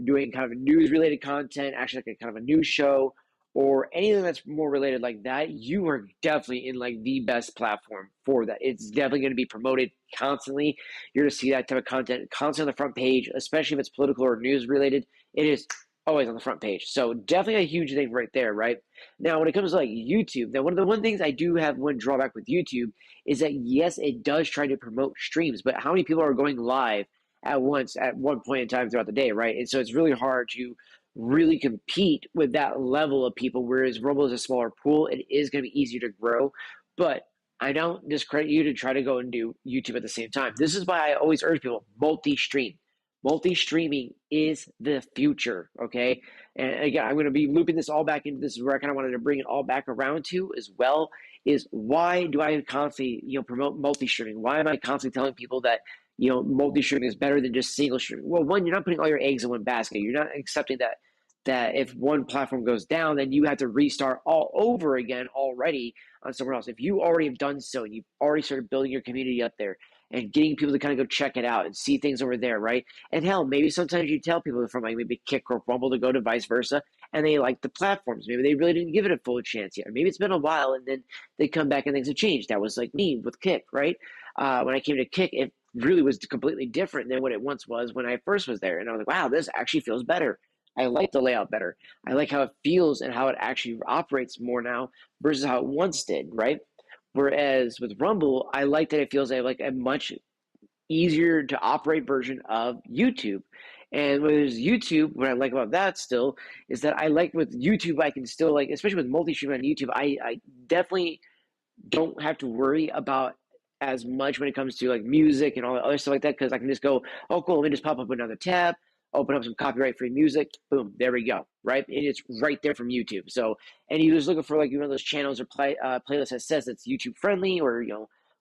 Speaker 1: doing kind of news related content, actually like a kind of a news show, or anything that's more related like that, you are definitely in like the best platform for that. It's definitely going to be promoted constantly. You're going to see that type of content constantly on the front page, especially if it's political or news related. It is always on the front page. So definitely a huge thing right there, right? Now, when it comes to like YouTube, now one things I do have one drawback with YouTube is that yes, it does try to promote streams, but how many people are going live at once at one point in time throughout the day, right? And so it's really hard to really compete with that level of people. Whereas Rumble is a smaller pool, it is going to be easier to grow. But I don't discredit you to try to go and do YouTube at the same time. This is why I always urge people multi-stream. Multi-streaming is the future, okay? And again, I'm going to be looping this all back into this is where I kind of wanted to bring it all back around to as well is why do I constantly, promote multi-streaming? Why am I constantly telling people that, multi-streaming is better than just single streaming? Well, one, you're not putting all your eggs in one basket. You're not accepting that if one platform goes down, then you have to restart all over again already on somewhere else. If you already have done so, you've already started building your community up there and getting people to kind of go check it out and see things over there, right? And hell, maybe sometimes you tell people from like maybe Kick or Rumble to go to vice versa, and they like the platforms. Maybe they really didn't give it a full chance yet. Or maybe it's been a while, and then they come back and things have changed. That was like me with Kick, right? When I came to Kick, it really was completely different than what it once was when I first was there. And I was like, wow, this actually feels better. I like the layout better. I like how it feels and how it actually operates more now versus how it once did, right? Whereas with Rumble, I like that it feels like a much easier to operate version of YouTube. And with YouTube, what I like about that still is that I like with YouTube, I can still like, especially with multi-stream on YouTube, I definitely don't have to worry about as much when it comes to like music and all the other stuff like that because I can just go, oh cool, let me just pop up another tab, open up some copyright free music, boom, there we go, right? And it's right there from YouTube. So any user's looking for like those channels or playlists that says it's YouTube friendly or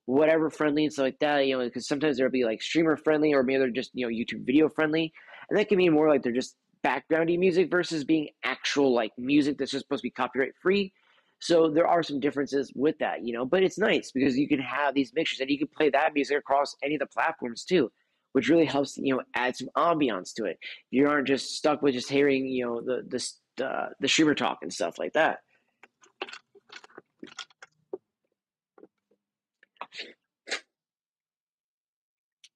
Speaker 1: whatever friendly and stuff like that, because sometimes there'll be like streamer friendly or maybe they're just YouTube video friendly, and that can mean more like they're just backgroundy music versus being actual like music that's just supposed to be copyright free. So there are some differences with that, but it's nice because you can have these mixtures and you can play that music across any of the platforms too, which really helps, add some ambiance to it. You aren't just stuck with just hearing, the streamer talk and stuff like that.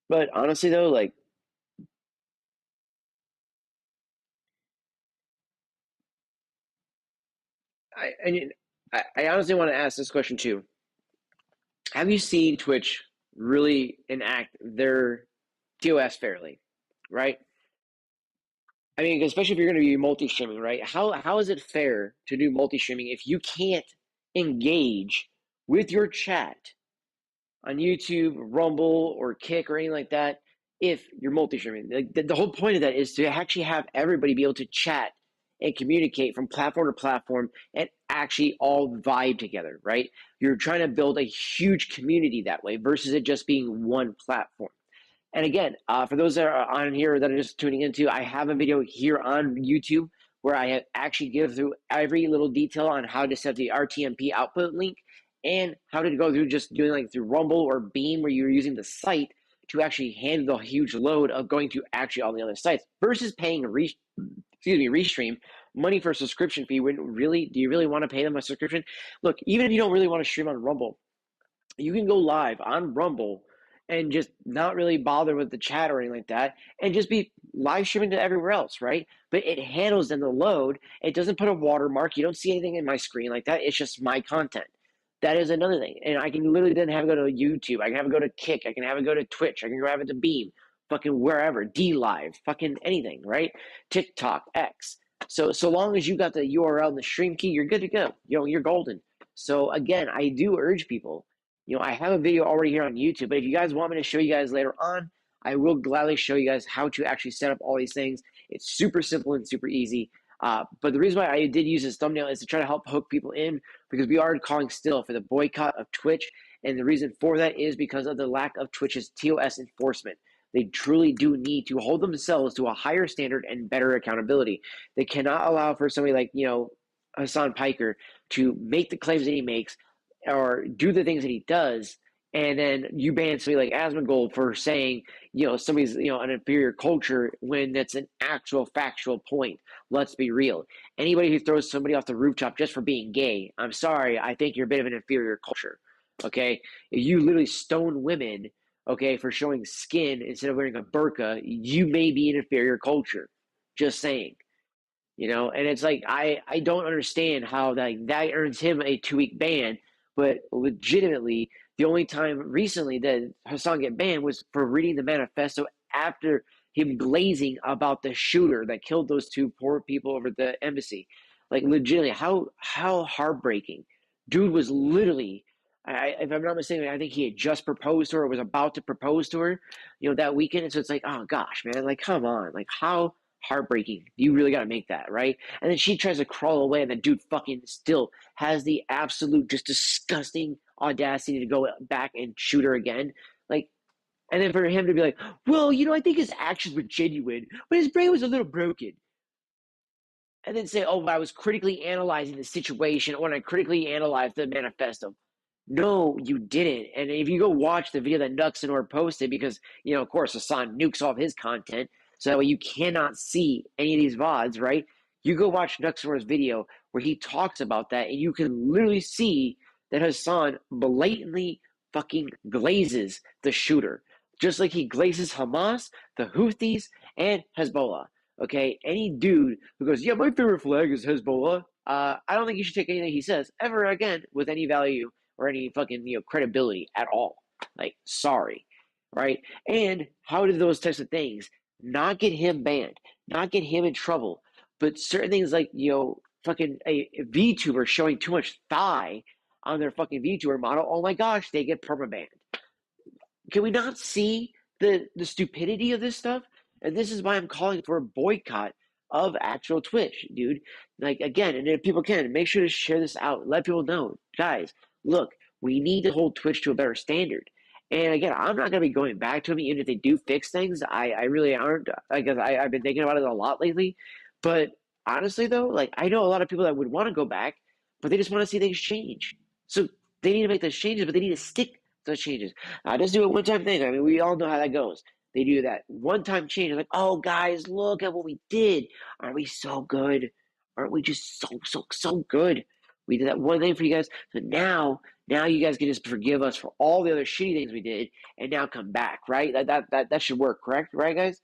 Speaker 1: But honestly though, like I honestly want to ask this question too. Have you seen Twitch really enact their TOS fairly, right? I mean, especially if you're going to be multi-streaming, right? How is it fair to do multi-streaming if you can't engage with your chat on YouTube, Rumble, or Kick, or anything like that? If you're multi-streaming, like the whole point of that is to actually have everybody be able to chat and communicate from platform to platform and actually all vibe together, right? You're trying to build a huge community that way versus it just being one platform. And again, for those that are on here that are just tuning into, I have a video here on YouTube where I have actually give through every little detail on how to set the RTMP output link and how to go through just doing like through Rumble or Beam where you're using the site to actually handle the huge load of going to actually all the other sites versus paying Restream money for a subscription fee. When really, do you really want to pay them a subscription? Look, even if you don't really want to stream on Rumble, you can go live on Rumble and just not really bother with the chat or anything like that and just be live streaming to everywhere else, right? But it handles in the load. It doesn't put a watermark. You don't see anything in my screen like that. It's just my content. That is another thing. And I can literally then have it go to YouTube. I can have it go to Kick. I can have it go to Twitch. I can have it to Beam, fucking wherever, D Live, fucking anything, right? TikTok, X. So long as you got the URL and the stream key, you're good to go. You're golden. So again, I do urge people, I have a video already here on YouTube, but if you guys want me to show you guys later on, I will gladly show you guys how to actually set up all these things. It's super simple and super easy. But the reason why I did use this thumbnail is to try to help hook people in because we are calling still for the boycott of Twitch. And the reason for that is because of the lack of Twitch's TOS enforcement. They truly do need to hold themselves to a higher standard and better accountability. They cannot allow for somebody like, Hassan Piker to make the claims that he makes or do the things that he does, and then you ban somebody like Asmongold for saying, somebody's, an inferior culture when that's an actual factual point. Let's be real. Anybody who throws somebody off the rooftop just for being gay, I'm sorry, I think you're a bit of an inferior culture. Okay? If you literally stone women, okay, for showing skin instead of wearing a burqa, you may be an inferior culture. Just saying. And it's like I don't understand how that earns him a 2-week ban, but legitimately the only time recently that Hassan get banned was for reading the manifesto after him glazing about the shooter that killed those two poor people over at the embassy. Like legitimately, how heartbreaking. Dude was literally, if I'm not mistaken, I think he had just proposed to her, or was about to propose to her, that weekend. And so it's like, oh gosh, man, like come on, like how heartbreaking. You really got to make that, right? And then she tries to crawl away, and the dude fucking still has the absolute just disgusting audacity to go back and shoot her again. Like, and then for him to be like, well, I think his actions were genuine, but his brain was a little broken. And then say, oh, I was critically analyzing the situation, or I critically analyzed the manifesto. No, you didn't. And if you go watch the video that Nuxenor posted, because, of course, Hassan nukes all of his content, so that way you cannot see any of these VODs, right? You go watch Nuxenor's video where he talks about that, and you can literally see that Hassan blatantly fucking glazes the shooter, just like he glazes Hamas, the Houthis, and Hezbollah. Okay, any dude who goes, yeah, my favorite flag is Hezbollah, I don't think you should take anything he says ever again with any value or any fucking credibility at all. Like, sorry, right? And how did those types of things not get him banned, not get him in trouble, but certain things like fucking a VTuber showing too much thigh on their fucking VTuber model, oh my gosh, they get permabanned. Can we not see the stupidity of this stuff? And this is why I'm calling for a boycott of actual Twitch, dude. Like, again, and if people can, make sure to share this out. Let people know. Guys, look, we need to hold Twitch to a better standard. And again, I'm not going to be going back to them, even if they do fix things. I really aren't. I've been thinking about it a lot lately. But honestly, though, like, I know a lot of people that would want to go back, but they just want to see things change. So they need to make those changes, but they need to stick to those changes. Just do a one-time thing. I mean, we all know how that goes. They do that one-time change. Like, oh, guys, look at what we did. Aren't we so good? Aren't we just so good? We did that one thing for you guys. So now you guys can just forgive us for all the other shitty things we did and now come back, right? That should work, correct? Right, guys?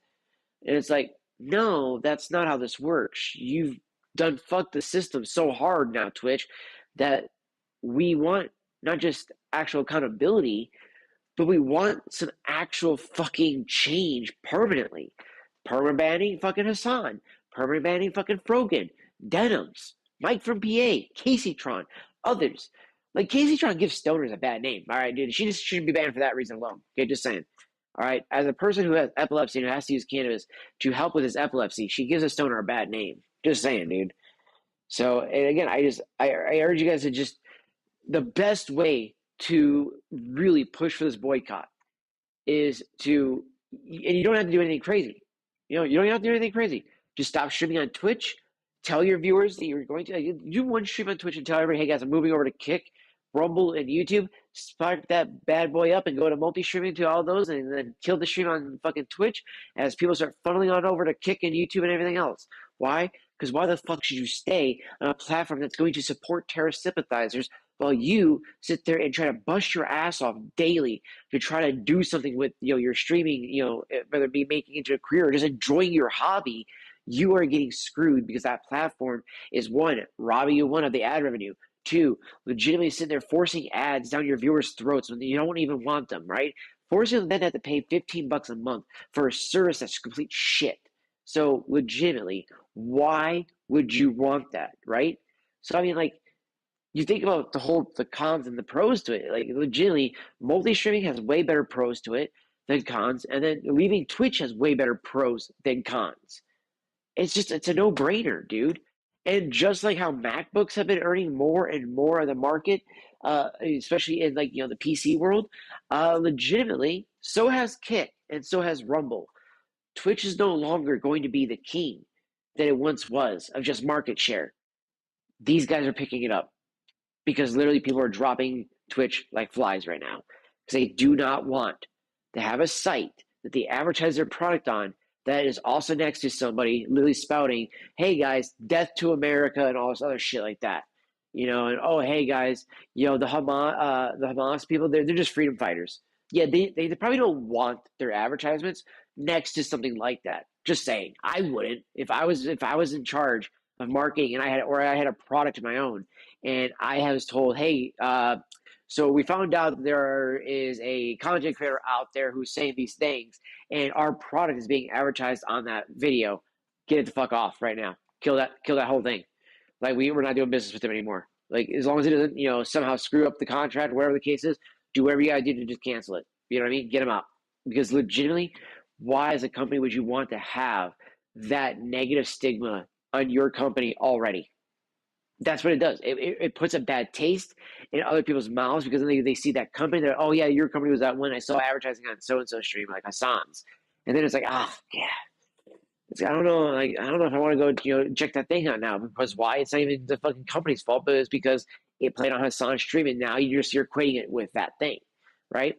Speaker 1: And it's like, no, that's not how this works. You've done fucked the system so hard now, Twitch, that we want not just actual accountability, but we want some actual fucking change permanently. Permanent banning fucking Hassan. Permanent banning fucking Frogan. Denims. Mike from PA. Caseytron. Others. Like, Caseytron gives stoners a bad name. All right, dude. She just shouldn't be banned for that reason alone. Okay, just saying. All right, as a person who has epilepsy and who has to use cannabis to help with his epilepsy, she gives a stoner a bad name. Just saying, dude. So, and again, I urge you guys to just, the best way to really push for this boycott is to, and you don't have to do anything crazy. You don't have to do anything crazy. Just stop streaming on Twitch. Tell your viewers that you're going to do one stream on Twitch and tell everybody, hey guys, I'm moving over to Kick, Rumble, and YouTube. Spark that bad boy up and go to multi-streaming to all those, and then kill the stream on fucking Twitch as people start funneling on over to Kick and YouTube and everything else. Why? Because why the fuck should you stay on a platform that's going to support terrorist sympathizers while you sit there and try to bust your ass off daily to try to do something with your streaming, whether it be making it into a career or just enjoying your hobby? You are getting screwed because that platform is, one, robbing you, one, of the ad revenue. Two, legitimately sitting there forcing ads down your viewers' throats when you don't even want them, right? Forcing them then to have to pay $15 a month for a service that's complete shit. So legitimately, why would you want that, right? So I mean, like, you think about the cons and the pros to it. Like, legitimately, multi-streaming has way better pros to it than cons, and then leaving Twitch has way better pros than cons. It's a no-brainer, dude. And just like how MacBooks have been earning more and more of the market, especially in the PC world, legitimately, so has Kick and so has Rumble. Twitch is no longer going to be the king that it once was of just market share. These guys are picking it up because literally people are dropping Twitch like flies right now because they do not want to have a site that they advertise their product on that is also next to somebody literally spouting, hey guys, death to America and all this other shit like that. And oh, hey guys, the Hamas people, they're just freedom fighters. Yeah, they probably don't want their advertisements next to something like that. Just saying. I wouldn't. If I was in charge of marketing and I had a product of my own and I was told, hey, So we found out there is a content creator out there who's saying these things, and our product is being advertised on that video. Get it the fuck off right now. Kill that whole thing. Like we're not doing business with them anymore. Like as long as it doesn't, somehow screw up the contract, whatever the case is, do whatever you gotta do to just cancel it. You know what I mean? Get them out. Because legitimately, why as a company would you want to have that negative stigma on your company already? That's what it does. It puts a bad taste in other people's mouths because then they see that company. They're, oh yeah, your company was that one I saw advertising on so and so stream like Hassan's, and then it's like, ah, yeah. I don't know, like I don't know if I want to go, check that thing out now because why? It's not even the fucking company's fault, but it's because it played on Hassan's stream, and now you're equating it with that thing, right?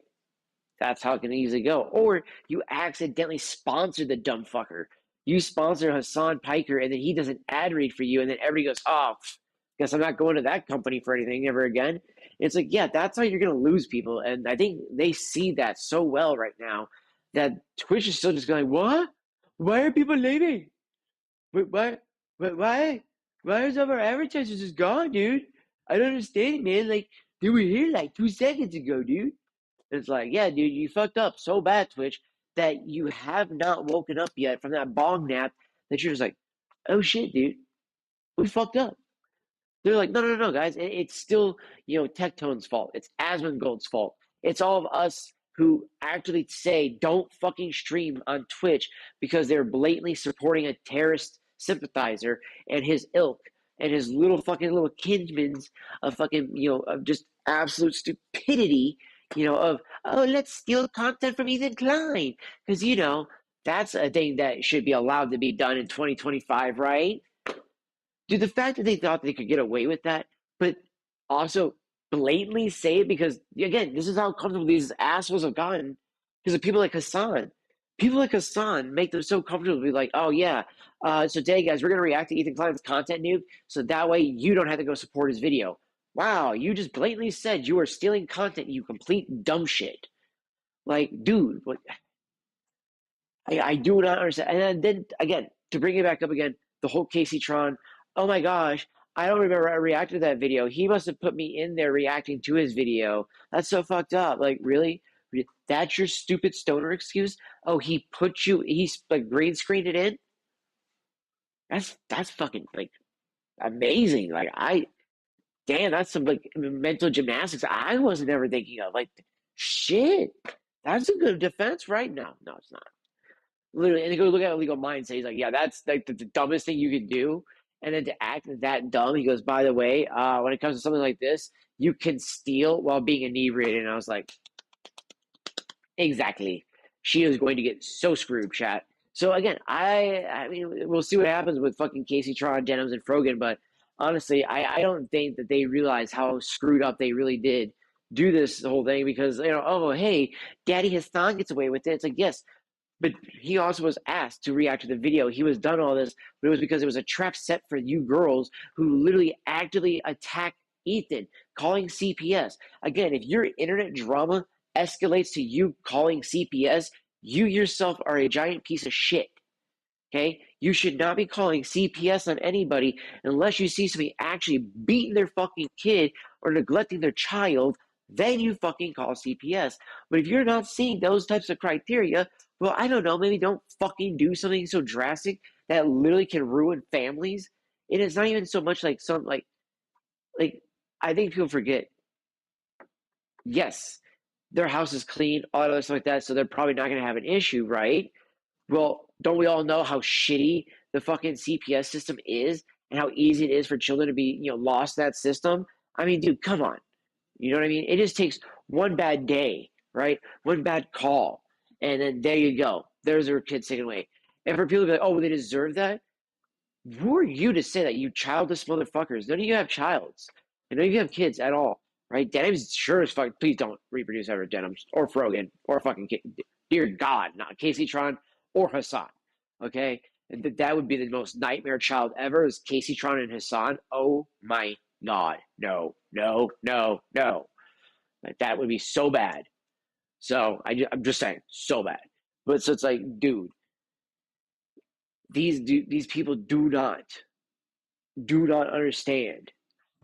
Speaker 1: That's how it can easily go. Or you accidentally sponsor the dumb fucker. You sponsor Hassan Piker, and then he does an ad read for you, and then everybody goes, oh, guess I'm not going to that company for anything ever again. And it's like, yeah, that's how you're going to lose people. And I think they see that so well right now that Twitch is still just going, what? Why are people leaving? Why? Why? Why is all our advertisers just gone, dude? I don't understand, man. Like, they were here like 2 seconds ago, dude. It's like, yeah, dude, you fucked up so bad, Twitch, that you have not woken up yet from that bong nap that you're just like, oh shit, dude, we fucked up. They're like, no, no, no, guys. It's still, Tectone's fault. It's Asmongold's fault. It's all of us who actually say don't fucking stream on Twitch because they're blatantly supporting a terrorist sympathizer and his ilk and his little kinsmen's of fucking, of just absolute stupidity, of, oh, let's steal content from Ethan Klein. Because, that's a thing that should be allowed to be done in 2025, right? Dude, the fact that they thought they could get away with that, but also blatantly say it because, again, this is how comfortable these assholes have gotten because of people like Hassan. People like Hassan make them so comfortable to be like, oh, yeah, so today, guys, we're going to react to Ethan Klein's content noob so that way you don't have to go support his video. Wow, you just blatantly said you are stealing content, you complete dumb shit. Like, dude, what? I do not understand. And then again, to bring it back up again, the whole Casey Tron. Oh my gosh, I don't remember I reacted to that video. He must have put me in there reacting to his video. That's so fucked up. Like, really? That's your stupid stoner excuse? Oh, he's like green screened it in? That's fucking like amazing. Like damn, that's some like mental gymnastics I wasn't ever thinking of. Like, shit, that's a good defense, right? No, no, it's not. Literally, and to go look at a legal mind, say he's like, yeah, that's like the dumbest thing you can do. And then to act that dumb, he goes, by the way, when it comes to something like this, you can steal while being inebriated. And I was like, exactly. She is going to get so screwed, chat. So again, I mean, we'll see what happens with fucking Casey Tron, Denims, and Frogan. But honestly, I don't think that they realize how screwed up they really did do this whole thing because oh hey, Daddy Hassan gets away with it. It's like yes, but he also was asked to react to the video. He was done all this, but it was because it was a trap set for you girls who literally actively attack Ethan, calling CPS. Again, if your internet drama escalates to you calling CPS, you yourself are a giant piece of shit. Okay? You should not be calling CPS on anybody unless you see somebody actually beating their fucking kid or neglecting their child. Then you fucking call CPS. But if you're not seeing those types of criteria, well, I don't know, maybe don't fucking do something so drastic that literally can ruin families. And it's not even so much like like I think people forget. Yes, their house is clean, all that other stuff like that, so they're probably not gonna have an issue, right? Well, don't we all know how shitty the fucking CPS system is and how easy it is for children to be, lost that system? I mean, dude, come on. You know what I mean? It just takes one bad day, right? One bad call. And then there you go. There's their kids taken away. And for people to be like, oh, well, they deserve that? Who are you to say that, you childless motherfuckers? None of you have childs. And none of you have kids at all, right? Denim's sure as fuck. Please don't reproduce ever, Denim's or Frogan or fucking, dear God, not Casey Tron or Hassan, okay? And that would be the most nightmare child ever is Casey Tron and Hassan. Oh my God. No, no, no, no. Like, that would be so bad. So I'm just saying, so bad. But so it's like, dude, these people do not understand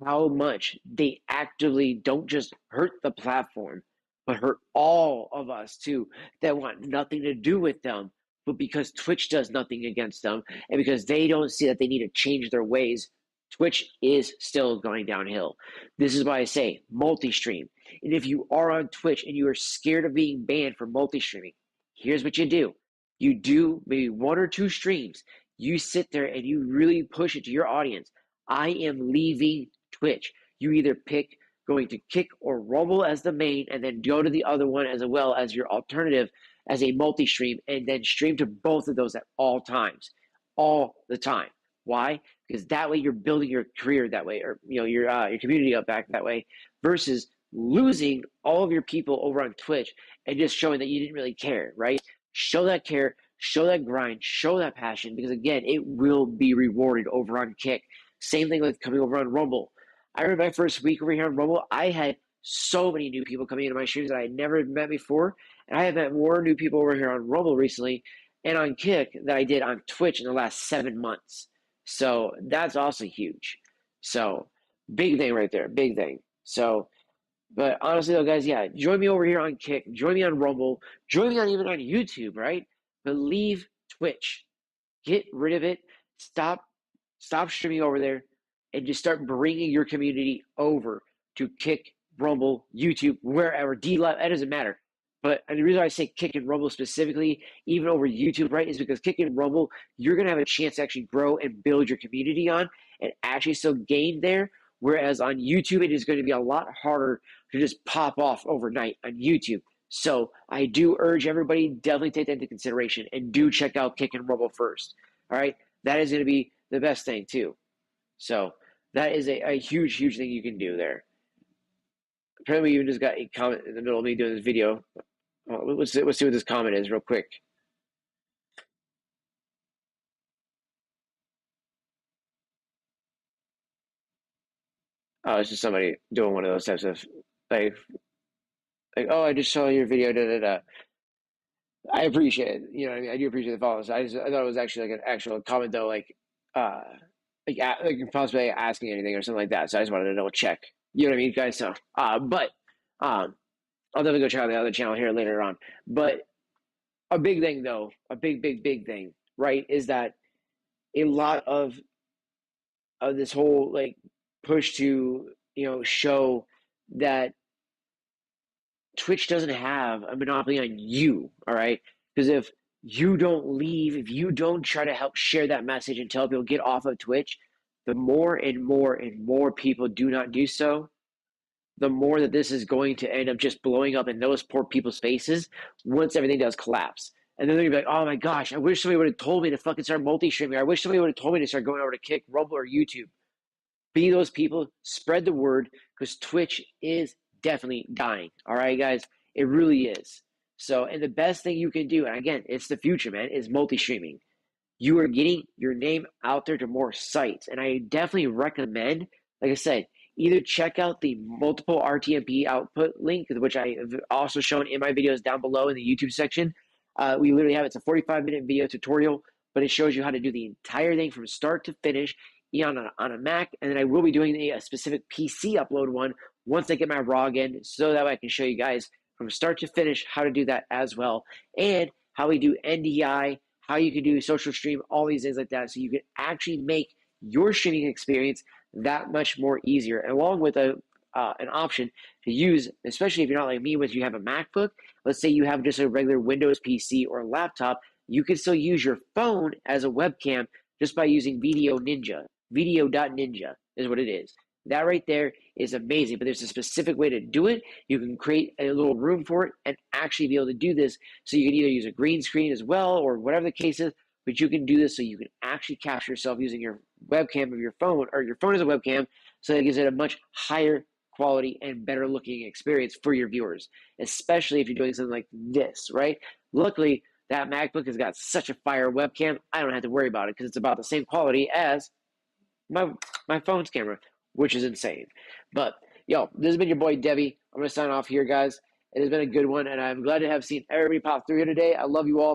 Speaker 1: how much they actively don't just hurt the platform, but hurt all of us too that want nothing to do with them. But because Twitch does nothing against them, and because they don't see that they need to change their ways, Twitch is still going downhill. This is why I say multi stream. And if you are on Twitch and you are scared of being banned for multi streaming, here's what you do: you do maybe 1 or 2 streams. You sit there and you really push it to your audience. I am leaving Twitch. You either pick going to Kick or Rumble as the main, and then go to the other one as well as your alternative as a multi stream, and then stream to both of those at all times, all the time. Why? Because that way you're building your career that way, or your community up back that way, versus losing all of your people over on Twitch and just showing that you didn't really care, right? Show that care, show that grind, show that passion, because again, it will be rewarded over on Kick. Same thing with coming over on Rumble. I remember my first week over here on Rumble, I had so many new people coming into my streams that I had never met before. And I have met more new people over here on Rumble recently and on Kick that I did on Twitch in the last 7 months. So that's also huge. So big thing right there, big thing. So, but honestly though, guys, yeah, join me over here on Kick, join me on Rumble, join me on even on YouTube, right? But leave Twitch, get rid of it, stop streaming over there, and just start bringing your community over to Kick, Rumble, YouTube, wherever, D-Live, it doesn't matter. But and the reason I say Kick and Rumble specifically, even over YouTube, right, is because Kick and Rumble, you're going to have a chance to actually grow and build your community on and actually still gain there. Whereas on YouTube, it is going to be a lot harder to just pop off overnight on YouTube. So I do urge everybody, definitely take that into consideration and do check out Kick and Rumble first. All right? That is going to be the best thing too. So that is a huge, huge thing you can do there. Apparently, we even just got a comment in the middle of me doing this video. Let's see what this comment is real quick. Oh, it's just somebody doing one of those types of like oh, I just saw your video. Da da da. I appreciate it. You know, what I mean, I do appreciate the follows. I thought it was actually like an actual comment though, uh, like possibly asking anything or something like that. So I just wanted to double check. You know what I mean, guys? So, but I'll definitely go check out the other channel here later on. But a big thing though, a big thing, right, is that a lot of this whole like push to show that Twitch doesn't have a monopoly on you, all right? Because if you don't leave, if you don't try to help share that message and tell people get off of Twitch, the more and more and more people do not do so, the more that this is going to end up just blowing up in those poor people's faces once everything does collapse. And then they're gonna be like, oh my gosh, I wish somebody would have told me to fucking start multi-streaming. I wish somebody would have told me to start going over to Kick, Rumble, or YouTube. Be those people, spread the word, because Twitch is definitely dying. All right, guys? It really is. So, and the best thing you can do, and again, it's the future, man, is multi-streaming. You are getting your name out there to more sites. And I definitely recommend, like I said, either check out the multiple RTMP output link, which I have also shown in my videos down below in the YouTube section. We literally have it's a 45-minute video tutorial, but it shows you how to do the entire thing from start to finish on a Mac. And then I will be doing a specific PC upload one once I get my RAW again, so that way I can show you guys from start to finish how to do that as well, and how we do NDI, how you can do social stream, all these things like that, so you can actually make your streaming experience that much more easier, and along with an option to use, especially if you're not like me, if you have a MacBook. Let's say you have just a regular Windows PC or laptop, you can still use your phone as a webcam just by using Video Ninja. Video.ninja is what it is. That right there is amazing, but there's a specific way to do it. You can create a little room for it and actually be able to do this. So you can either use a green screen as well or whatever the case is, but you can do this so you can actually capture yourself using your webcam of your phone, or your phone as a webcam, so that gives it a much higher quality and better looking experience for your viewers, especially if you're doing something like this, right? Luckily, that MacBook has got such a fire webcam, I don't have to worry about it because it's about the same quality as my phone's camera, which is insane. But yo, this has been your boy Debbie. I'm gonna sign off here, guys. It has been a good one, and I'm glad to have seen everybody pop through here today. I love you all.